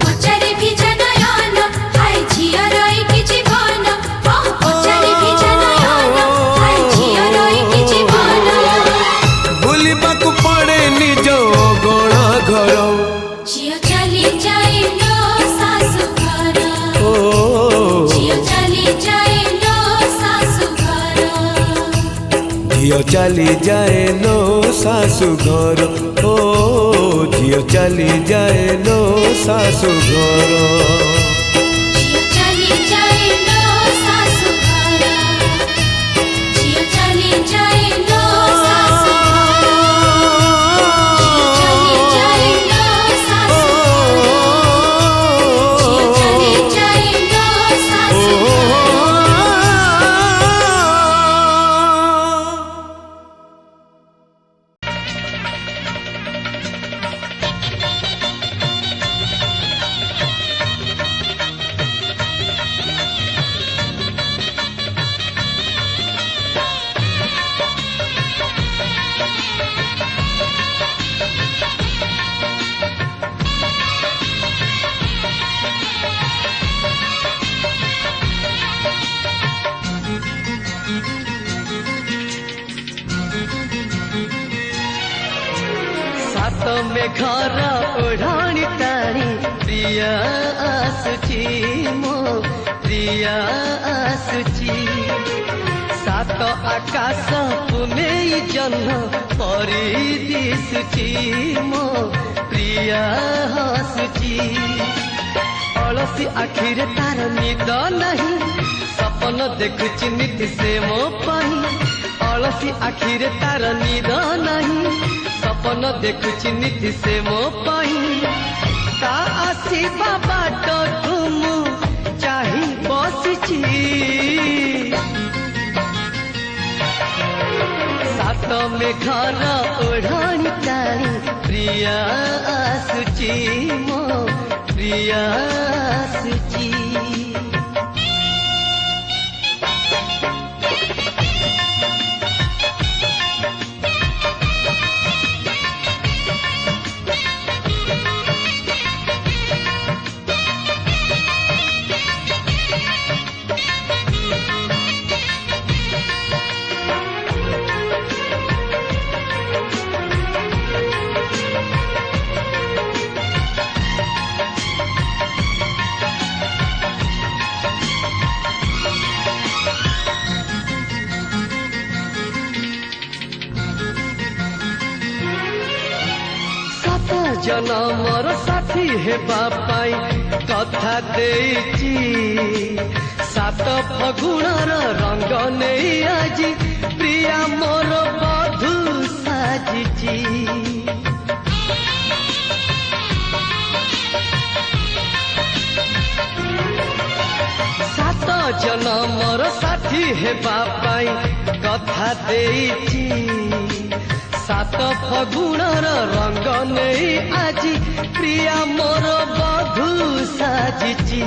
ପଚାରେ ଭିଜା ନୟନ ହାय ଝିଅ ରହିକି ଜୀବନ। ପଚାରେ ଭିଜା ନୟନ ହାୟ ଝିଅ ରହିକି ଜୀବନ।
भूलिबाकू पड़े निज गणा घर।
ଝିଅ ଚାଲି ଯାଏ ଲୋ ଶାଶୁ ଘର।
ओ
ଝିଅ ଚାଲି ଯାଏ ଲୋ ଶାଶୁ ଘର।
झियो चली जाए लो सासु घर। ओ झियो चली जाए लो सासु घर।
ଝିଅ ଚାଲି ଯାଏ ଲୋ ଶାଶୁ ଘର। ଝିଅ ଚାଲି ଯାଏ ଲୋ ଶାଶୁ ଘର। ଝିଅ ଚାଲି ଯାଏ ଲୋ ଶାଶୁ ଘର। ଝିଅ ଚାଲି ଯାଏ ଲୋ ଶାଶୁ ଘର।
सात मेघर ओढ़ाणी तारी प्रिया आसुची मो प्रिया आसुची। सात आकाश पुनेई जह्न परी दिसुची मो प्रिया हसुची। अलसी आखिरे तार निद नहीं सपन देखुची नीति से मो पाई। अलसी आखिरे तार निद नहीं सपन देखुची नीति से मो पाई। ता आसीबा बाट तुम चाही बसिची। सात मेघर ओढ़ाणी तारी प्रिया आसुची मो प्रिया आसुची। जनमर साथी हेबा पाई कथा देइची सात फगुणर रंग नहीं आजी प्रिया मोर बधू साजिची। सात जनमर साथी हेबा पाई कथा देइची सात फगुणर रंग नहीं आजी प्रिया मोर बधू साजिची।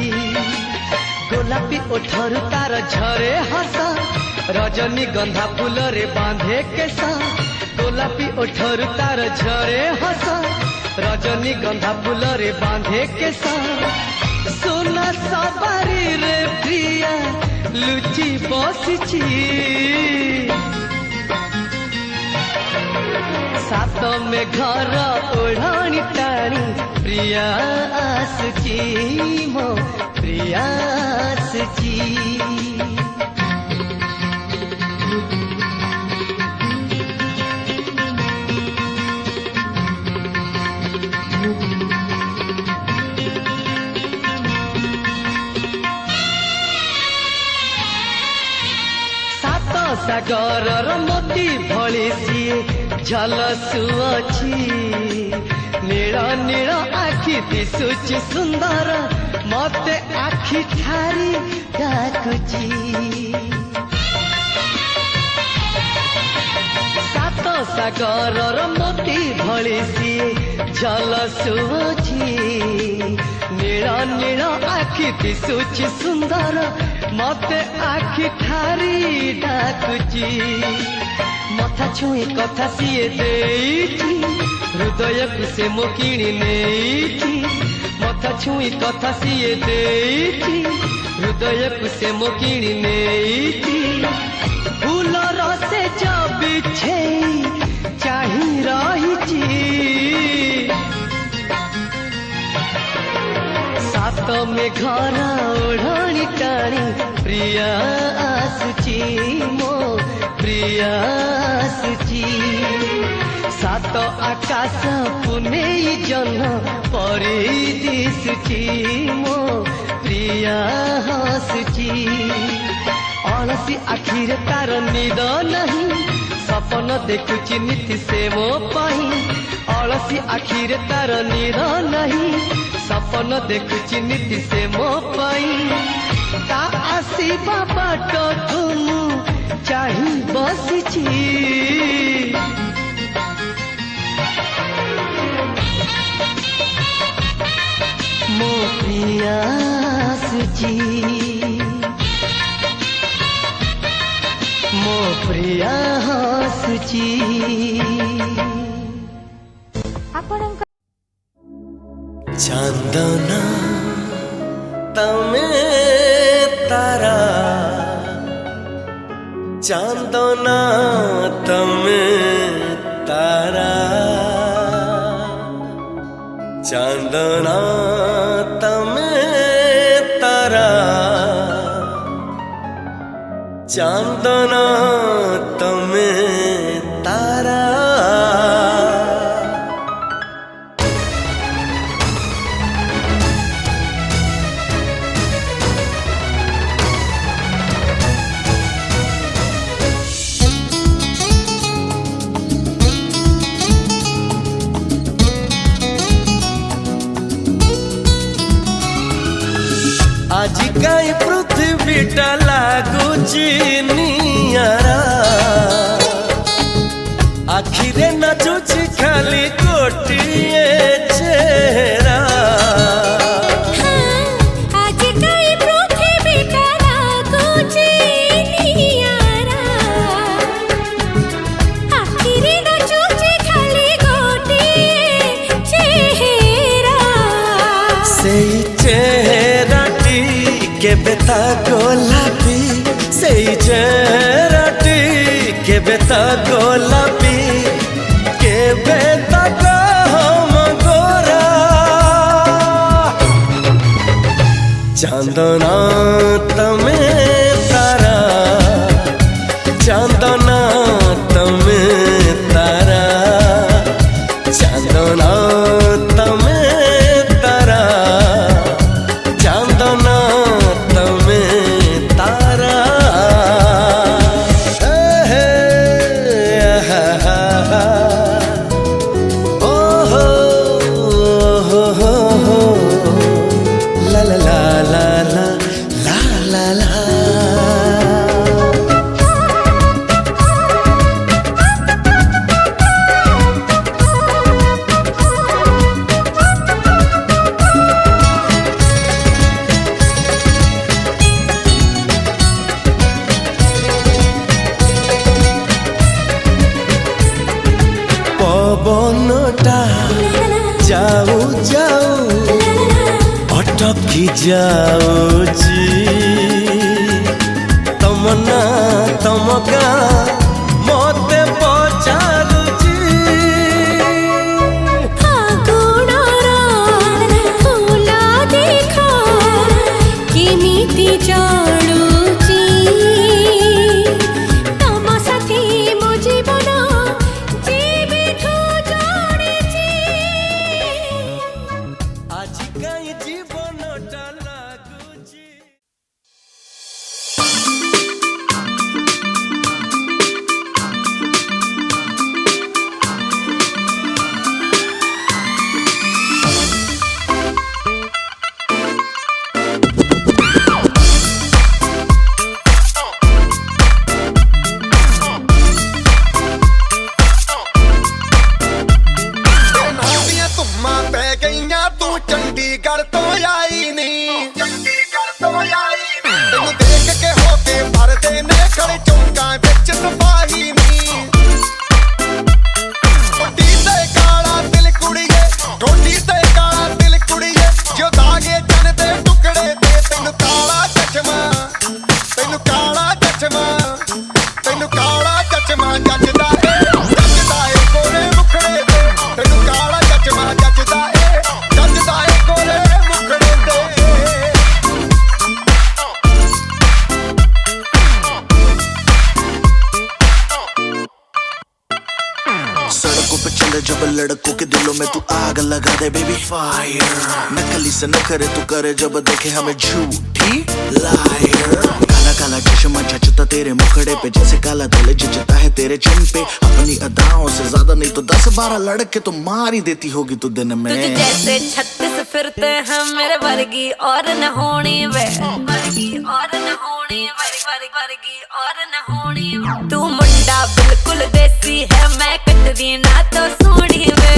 गोलापी ओठरू तार झरे हस रजनी गंधा फूल रे बांधे केस। गोलापी ओठरू तार झरे हस रजनी गंधा फूल रे बांधे केस। सोना सवारी रे प्रिया लुची बसिची सात में घर ओढ़ाणी टाणी प्रिया आसुची मो प्रिया आसुची। सात सागर मोती भली सीए झलसुअछि नील नील आखि दिशुछि सुंदर मते आखि ठारी डाकुछि। सात सागर मोती भली सीए झलसुअछि नील नील आखि दिशुछि सुंदर मते आखि ठारी डाकुछि। मथा छुई कथा सीए देइछि हृदय को से मोकिणी नेइछि। मथा छुई कथा सीए देइछि हृदय को से मोकिणी नेइछि। फूल रसे जब बिछे चाही रहिछि सात में घर ओढ़ाणी टाणी प्रिया आसुची मो प्रिया आसुची। सात आकाश पुने जन परी दिशुची मो प्रिया हसुची। अलसी आखिर तार निद नहीं सपन देखुची नीति से मो पाई। अलसी आखिर तार निद नहीं सपन देखुची नीति से मो पाई। ता आसीबा बाट तुमु चाही बसिची मो प्रिया आसुची मो प्रिया आसुची।
ଆପଣଙ୍କ
चंदना तमे तारा चंदना तमे तारा चंदना तमे तारा चंदना तमे तारा। আজি কাই পৃথিবীটা লাগুচি নিয়ারা আখিরে নাচুছি খালি গোটিয়ে চেহারা।
গোলাপি সেই চেহারাটি কেবে তা গোলাপি কেবে তা গহম গোরা চান্দনা তমে তারা চান্দনা তমে তারা চান্দনা তমে তারা চান্দনা তমে তারা হে হা হা হা ও হো হো হো হো লা লা লা লা লা লা লা পবনটা যাও যাও অটকি যাଉଛି ତମ ନା ତମ ଗାଁ ମତେ ପଚାରୁଛି
फागुणर फूल देख केमिति जळुची तम साथी मो जीवन जीविठू जोड़िची
ଆଜି କାହିଁ ଜୀବନଟା ଲାଗୁଛି
ਨਾਲੀਆਂ ਧੁੰਮਾਂ ਪੈ ਗਈਆਂ ਤੂੰ ਚੰਡੀਗੜ੍ਹ ਤੋਂ ਆਈ ਨੀ ਤੈਨੂੰ ਦੇਖ ਕੇ ਹੋ ਕੇ ਭਰਦੇ ਨੇ ਖੜੇ ਚੌਂਕਾਂ ਵਿੱਚ ਸਿਪਾਹੀ ਨੀ ਕੋਟੀ ਤੇ ਕਾਲਾ ਦਿਲ ਕੁੜੀਏ ਕੋਟੀ ਤੇ ਕਾਲਾ ਦਿਲ ਕੁੜੀਏ ਜੋ ਦਾਗੇ ਚੰਨ ਦੇ ਟੁਕੜੇ ਤੇ ਤੈਨੂੰ ਕਾਲਾ ਚਸ਼ਮਾ ਤੈਨੂੰ ਕਾਲਾ ਚਸ਼ਮਾ ਤੈਨੂੰ ਕਾਲਾ ਚਸ਼ਮਾ ਜੱਜਦਾ ਏ ਗੋਰੇ ਮੁਖੜੇ ਤੇ ਤੈਨੂੰ ਕਾਲਾ ਚਸ਼ਮਾ ਜੱਜਦਾ ਏ ਗੋਰੇ ਮੁਖੜੇ ਤੇ
सड़कों पे चले जब लड़कों के दिलों में तू आग लगा दे बेबी फायर नकली से न करे तू करे जब देखे हमें झूठी लायर काला काला चश्मा जचता तेरे मुखड़े पे जैसे काला तिल जचता है तेरे चिन पे अपनी अदाओं से ज्यादा नहीं तो 10-12 लड़के तो मार ही देती होगी तू दिन में
तुझे जैसे 36 फिरते हैं मेरे वर्गी और न होनी वे वर्गी और न होनी वर्गी और न होनी तू मुंडा बिल्कुल देसी है मैं कटरी ना तो सोनी वे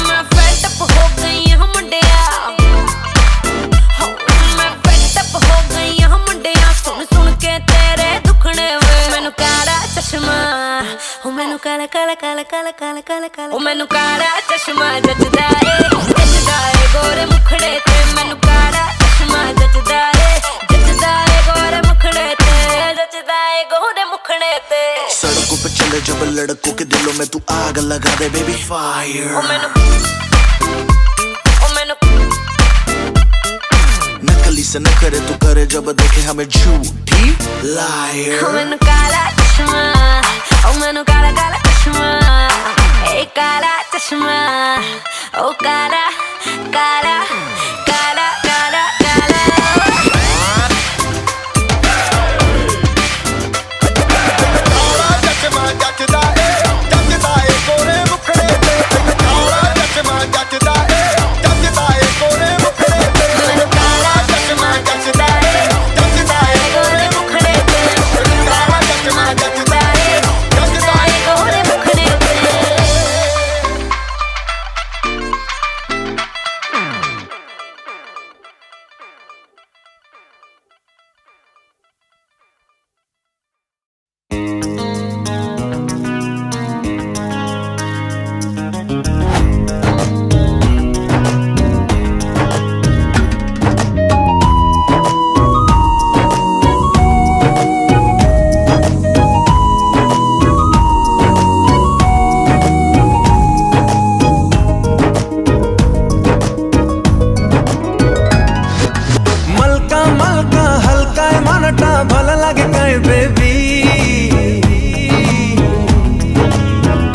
मैं fed up हो गई हूँ मुंडिया मैं fed up हो गई हूँ मुंडिया सुन सुन के तेरे दुखने वे मैनू काला चश्मा ओ मैनू काला काला काला काला काला काला काला ओ मैनू काला चश्मा जचदा ए गोरे मुखड़े ते मैनू काला चश्मा जचदा ए गोरे मुखड़े ते जचदा ए गोरे मुखड़े ते
सड़कों पे चले जब लड़कों के दिलों में तू आग लगा दे बेबी फायर
ओ मैनू
नकली से न करे तू करे जब देखे हमें झूठी लायर
ओ मैनू काला चश्मा ओ मैनू काला काला चश्मा ए काला चश्मा ओ काला काला काला काला काला
ਕਾਲਾ ਚਸ਼ਮਾ ਜੱਜਦਾ ਏ ਗੋਰੇ ਮੁਖੜੇ ਤੇ ਤੈਨੂੰ ਕਾਲਾ ਚਸ਼ਮਾ ਜੱਜਦਾ ਏ ਗੋਰੇ ਮੁਖੜੇ ਤੇ ਤੈਨੂੰ ਕਾਲਾ ਚਸ਼ਮਾ ਜੱਜਦਾ ਏ ਗੋਰੇ ਮੁਖੜੇ ਤੇ ਤੈਨੂੰ ਕਾਲਾ ਚਸ਼ਮਾ ਜੱਜਦਾ ਏ
गोरे मुखड़े ते
मनटा भल लगे कहीं बेबी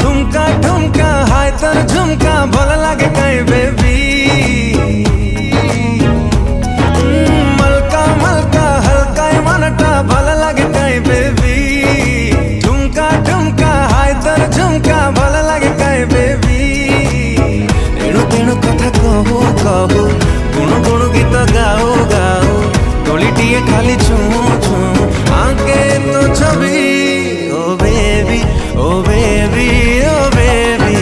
ठुमका ठुमका हाय तर झुमका भल लगे कहीं बेबी मलका मलका हल्का मनटा भल लगे कहीं बेबी ठुमका ठुमका हाय तर झुमका भल लगे कहीं बेबी एणु तेणु कथा कहू कहू गुणु गुणु गीत गाओ गाओ डोलीटिए खाली छू छू आके तो छवि ओ बेबी ओ बेबी ओ बेबी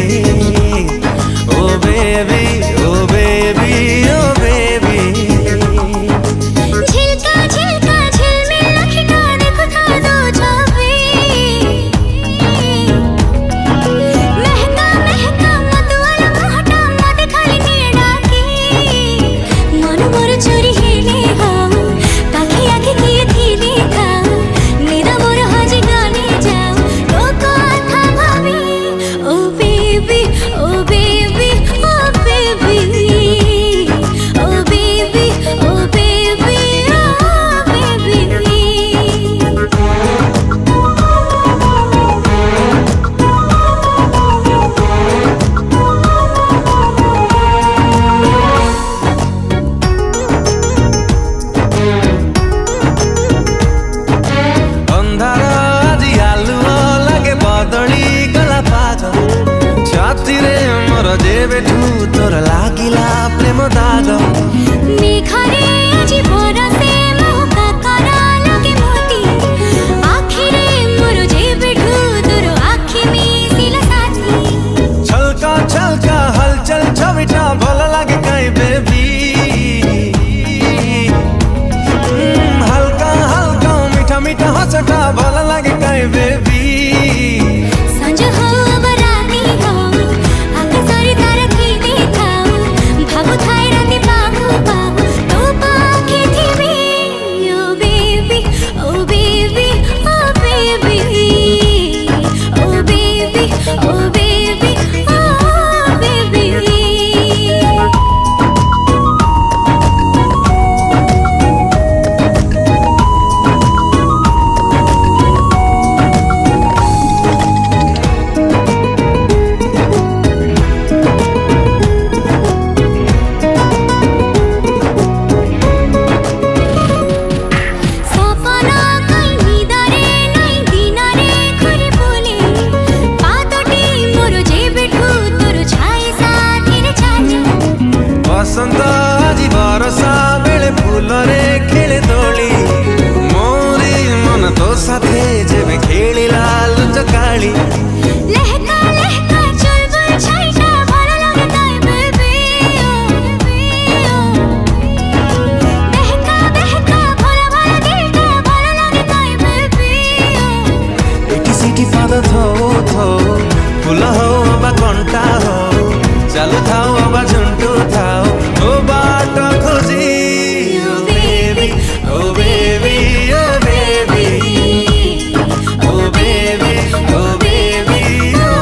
ओ बेबी ओ बेबी ओ बेबी
झिलका झिलका झिलमिल लखिका देखो था दो छवि महका महका मतवाला महटा मत खाली नेड़ा की मन मोर चोरी हेले गाओ ताकि आगे किए धीरे गाओ निदा मोर हाजी गाने जाओ तो कथा भाभी ओ बेबी ओ बेबी ओ बेबी ओ बेबी ओ बेबी
अंधार आजी आलुओ लगे बदली गला पाग छाती रे मोर जेबेठू तोर लागिला प्रेम दाग
मेघारे आजी बरसे मोहका करा लगे मोती आखिरे मोर जेबेठू तोर आखि मिसिला साथी
छलका छलका हलचल छविटा भल लागे कहीं बेबी हल्का हल्का मीठा मीठा हंसटा भल लागे कहीं बेबी
संज हो बराती हो आकाशरे तारा की देखाओ भागो थाई राती पाहु पाहु तो पाखे थीबी ओ बेबी ओ बेबी ओ बेबी ओ बेबी ओ बेबी ओ बेबी सपना कई निदारे नहीं दिनारे घुरी बोले पातटी मोर जेबेठू तोर छाई साथी रे छाने
बसंत आजी बरसा बेले फूल रे खेले दोली मोरी मन तो साथे जेबे खेलिला लुचकाली
लहका लहका चुलबुल छाईटा भल लगे ताई बेबी ओ बहका बहका भोला भोला दिलटा भल लगे ताई बेबी
एटी सिटी पाद थो थो फूल हो बा कंटा हो चालू थाओ बा झुंटू थाओ ओ बाट खोजी ओ बेबी ओ बेबी ओ बेबी ओ बेबी ओ बेबी ओ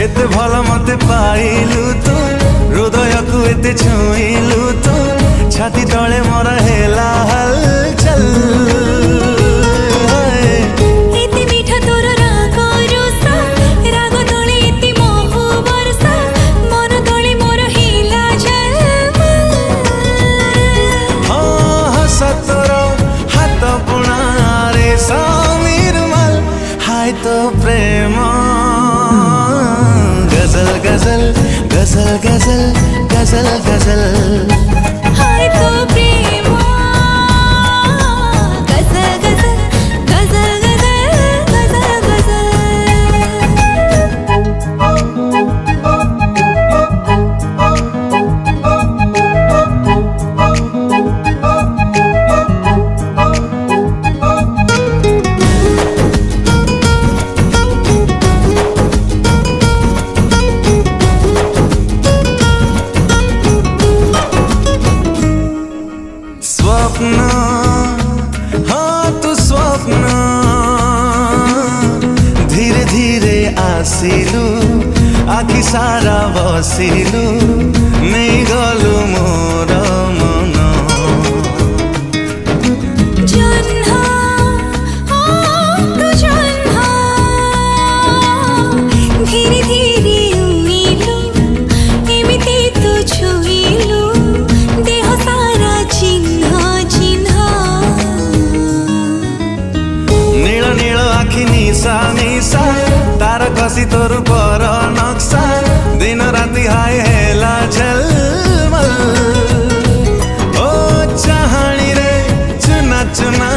एते भल मते पाइलु तू हृदय को एते छुइलु तू छाती तले मोर हेला हलचल
एते मीठा तोर राग रोसा राग तोळे एते मोह बरसा मन तोळे मोर हिला झलमल
हाँ सतोर हाथ बुणा रे समीर मल हाय तो प्रेम गजल गजल गजल गजल गजल गजल
हाय तो प्रेमा गजल गजल गजल गजल
ଆସିଲୁ ଆଖି ସାରା ବସିଲୁ ନେଇଗଲୁ ମୋର ମନ
जन्हा तू जन्हा धीरे धीरे उइलु एमिति तू छुइलु देह सारा चिन्ह चिन्ह
नील नील आखि निशा निशा तार कसी तोर पर नक्शा दिन राति हाय हेला झलमल ओ चाहणी रे चुना चुना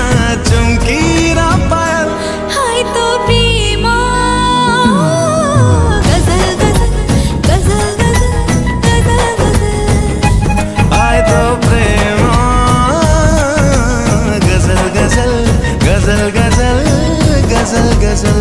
चुमकी रा पायल
हाय तो प्रेम गजल गजल गजल गजल गजल
आए तो प्रेम गजल गजल गजल गजल गजल गजल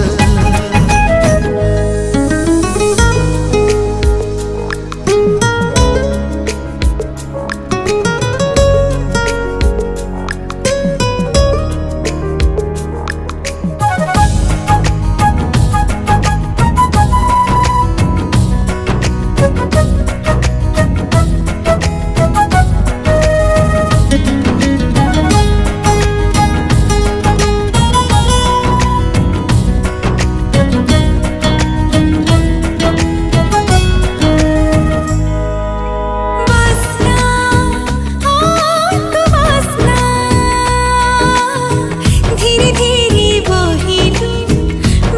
धीरे धीरे बहिलु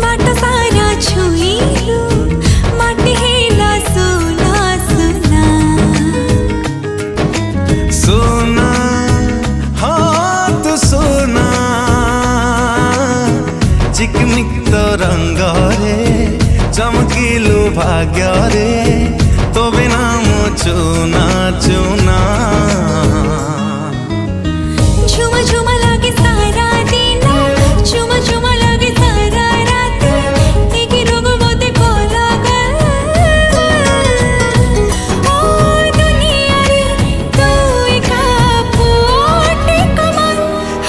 बाट सारा छुइलु माटी हेला सुना सुना
सोना हाँ तू सोना चिकमिक तो रंग रे चमकिलु भाग्य रे तो बिना मो चुना चुना
झुमा झुमा लागे सारा दिन झुमा झुमा लागे सारा रात एक रोग मोते को लागल ओ दुनिया रे तू एका पोटे कमल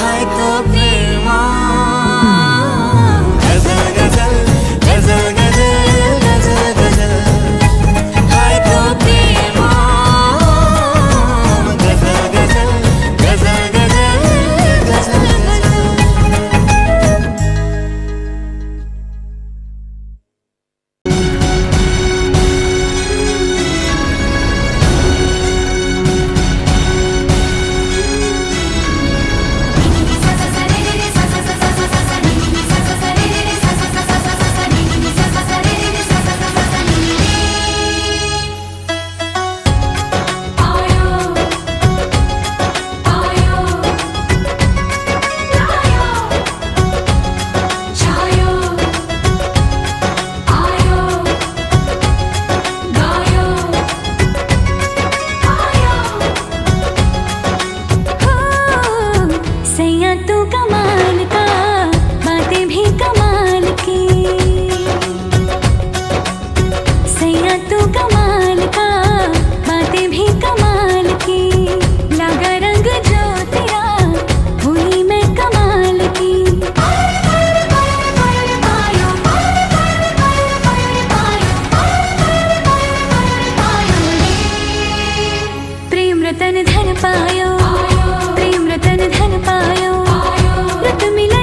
हाय तो प्रेम
गजल गजल गजल गजल गजल गजल
हाय तो प्रेम
गजल गजल गजल गजल गजल
सैया तू कमाल का बातें भी कमाल की सैया तू कमाल का बातें भी कमाल की लगा रंग जो तेरा हुई मैं कमाल की प्रेम रतन धन पायो प्रेम रतन धन पायो रत मिला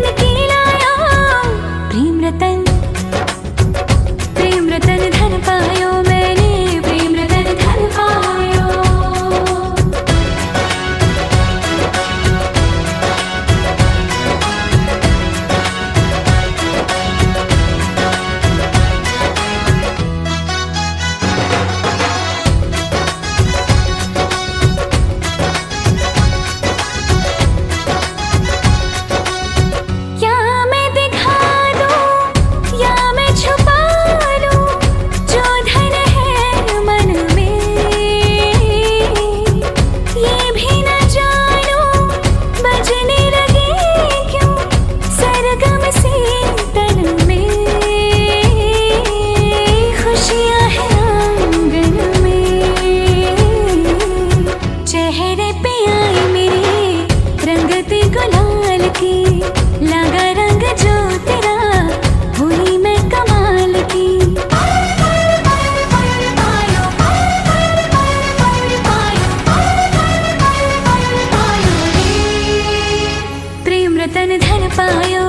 धन पायो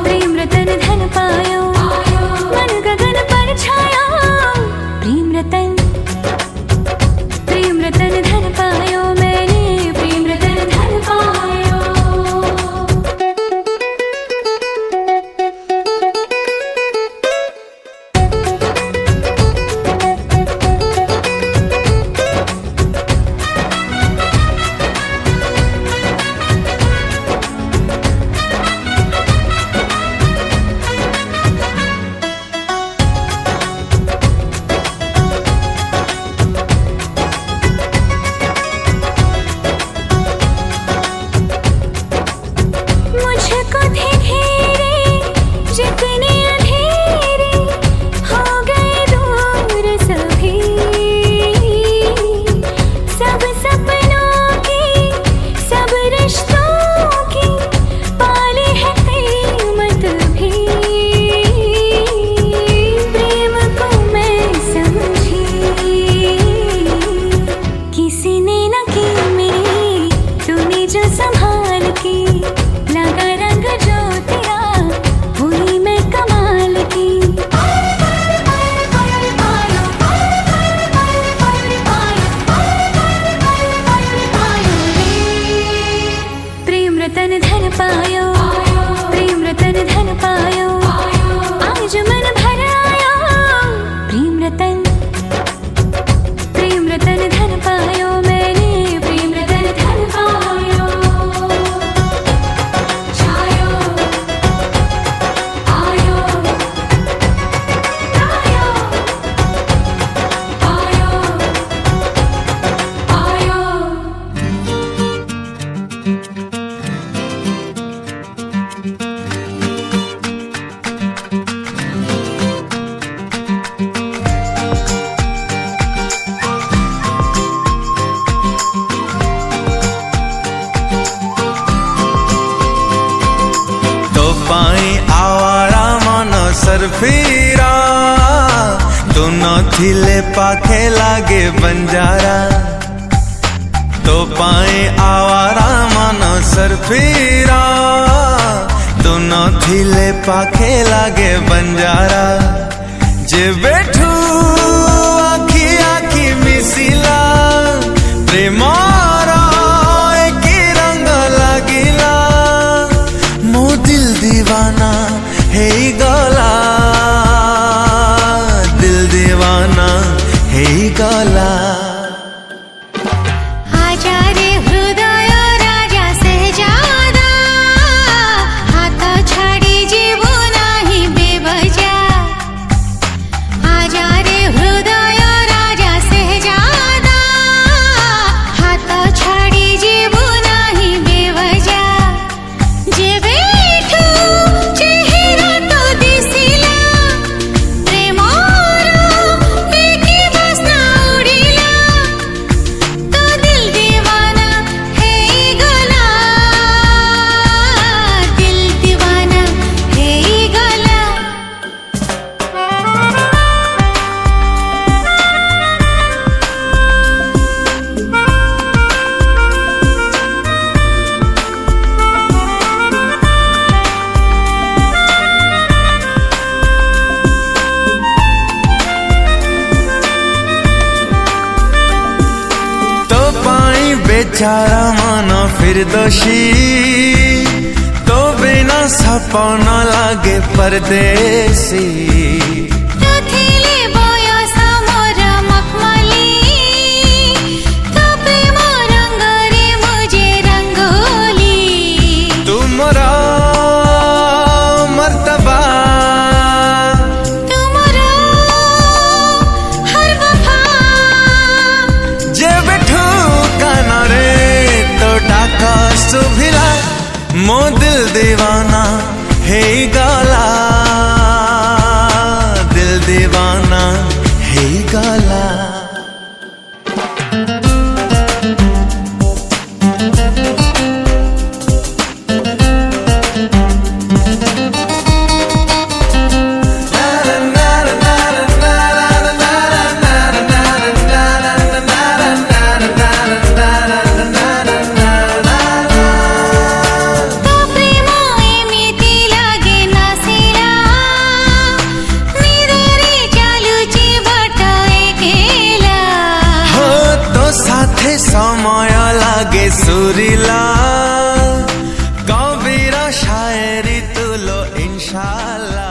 प्रेम रतन धन पायो मन गगन पर छायो प्रेम रतन धन पायो मैंने प्रेम रतन धन पायो। मुझको थे घेरे जितने अंधेरे हो गए दूर सभी सब सपनों की सब रिश्तों की पाली है कीमत भी प्रेम को मैं समझी किसी ने न की मेरी तूने जो संभाल की लगा रंग जो तेरा हुई मैं कमाल की। प्रेम रतन धन पायो प्रेम रतन धन पायो आज मन भर आयो प्रेम रतन धन पायो मैंने प्रेम रतन धन पायो। छायो आयो आयो आयो आयो।
तो पाई आवारा मन सरफीरा तू नथिले पाखे लागे बंजारा तो पाई आवारा मन सरफीरा तू नथिले पाखे लागे बंजारा जे बैठू आखी आखी मिसिला प्रेमारा एक रंग लागिला मो दिल दीवाना हे गला दिल दीवाना हे गला।
आजा रे हृदय राजा सहजादा हाथ छाड़ी जीवो नाही बेवजा आजा रे हृदय राजा सहजादा हाथ छाड़ी जीवो नाही बेवजा जे बैठू चेहरा तो दिसिला प्रेमोर एकी वासना उडिला तो दिल दीवाना हे गला दिल दीवाना हे गला।
तो पाई बेचारा माना फिर दोषी तो बिना सपना लागे परदेसी
तो थीले बयस मोर मखमली तो प्रेम रंग रे मुझे रंगोली
तुमरा मर्तबा
तुमरा हर वफा
जे बैठू काना रे तो डाका सुभिला मो दिल दीवाना हे गला दिल दीवाना हे गला।
तो प्रेम
बोधे समय लागे सुरीला कबीर शायरी तुलो इंशाल्लाह।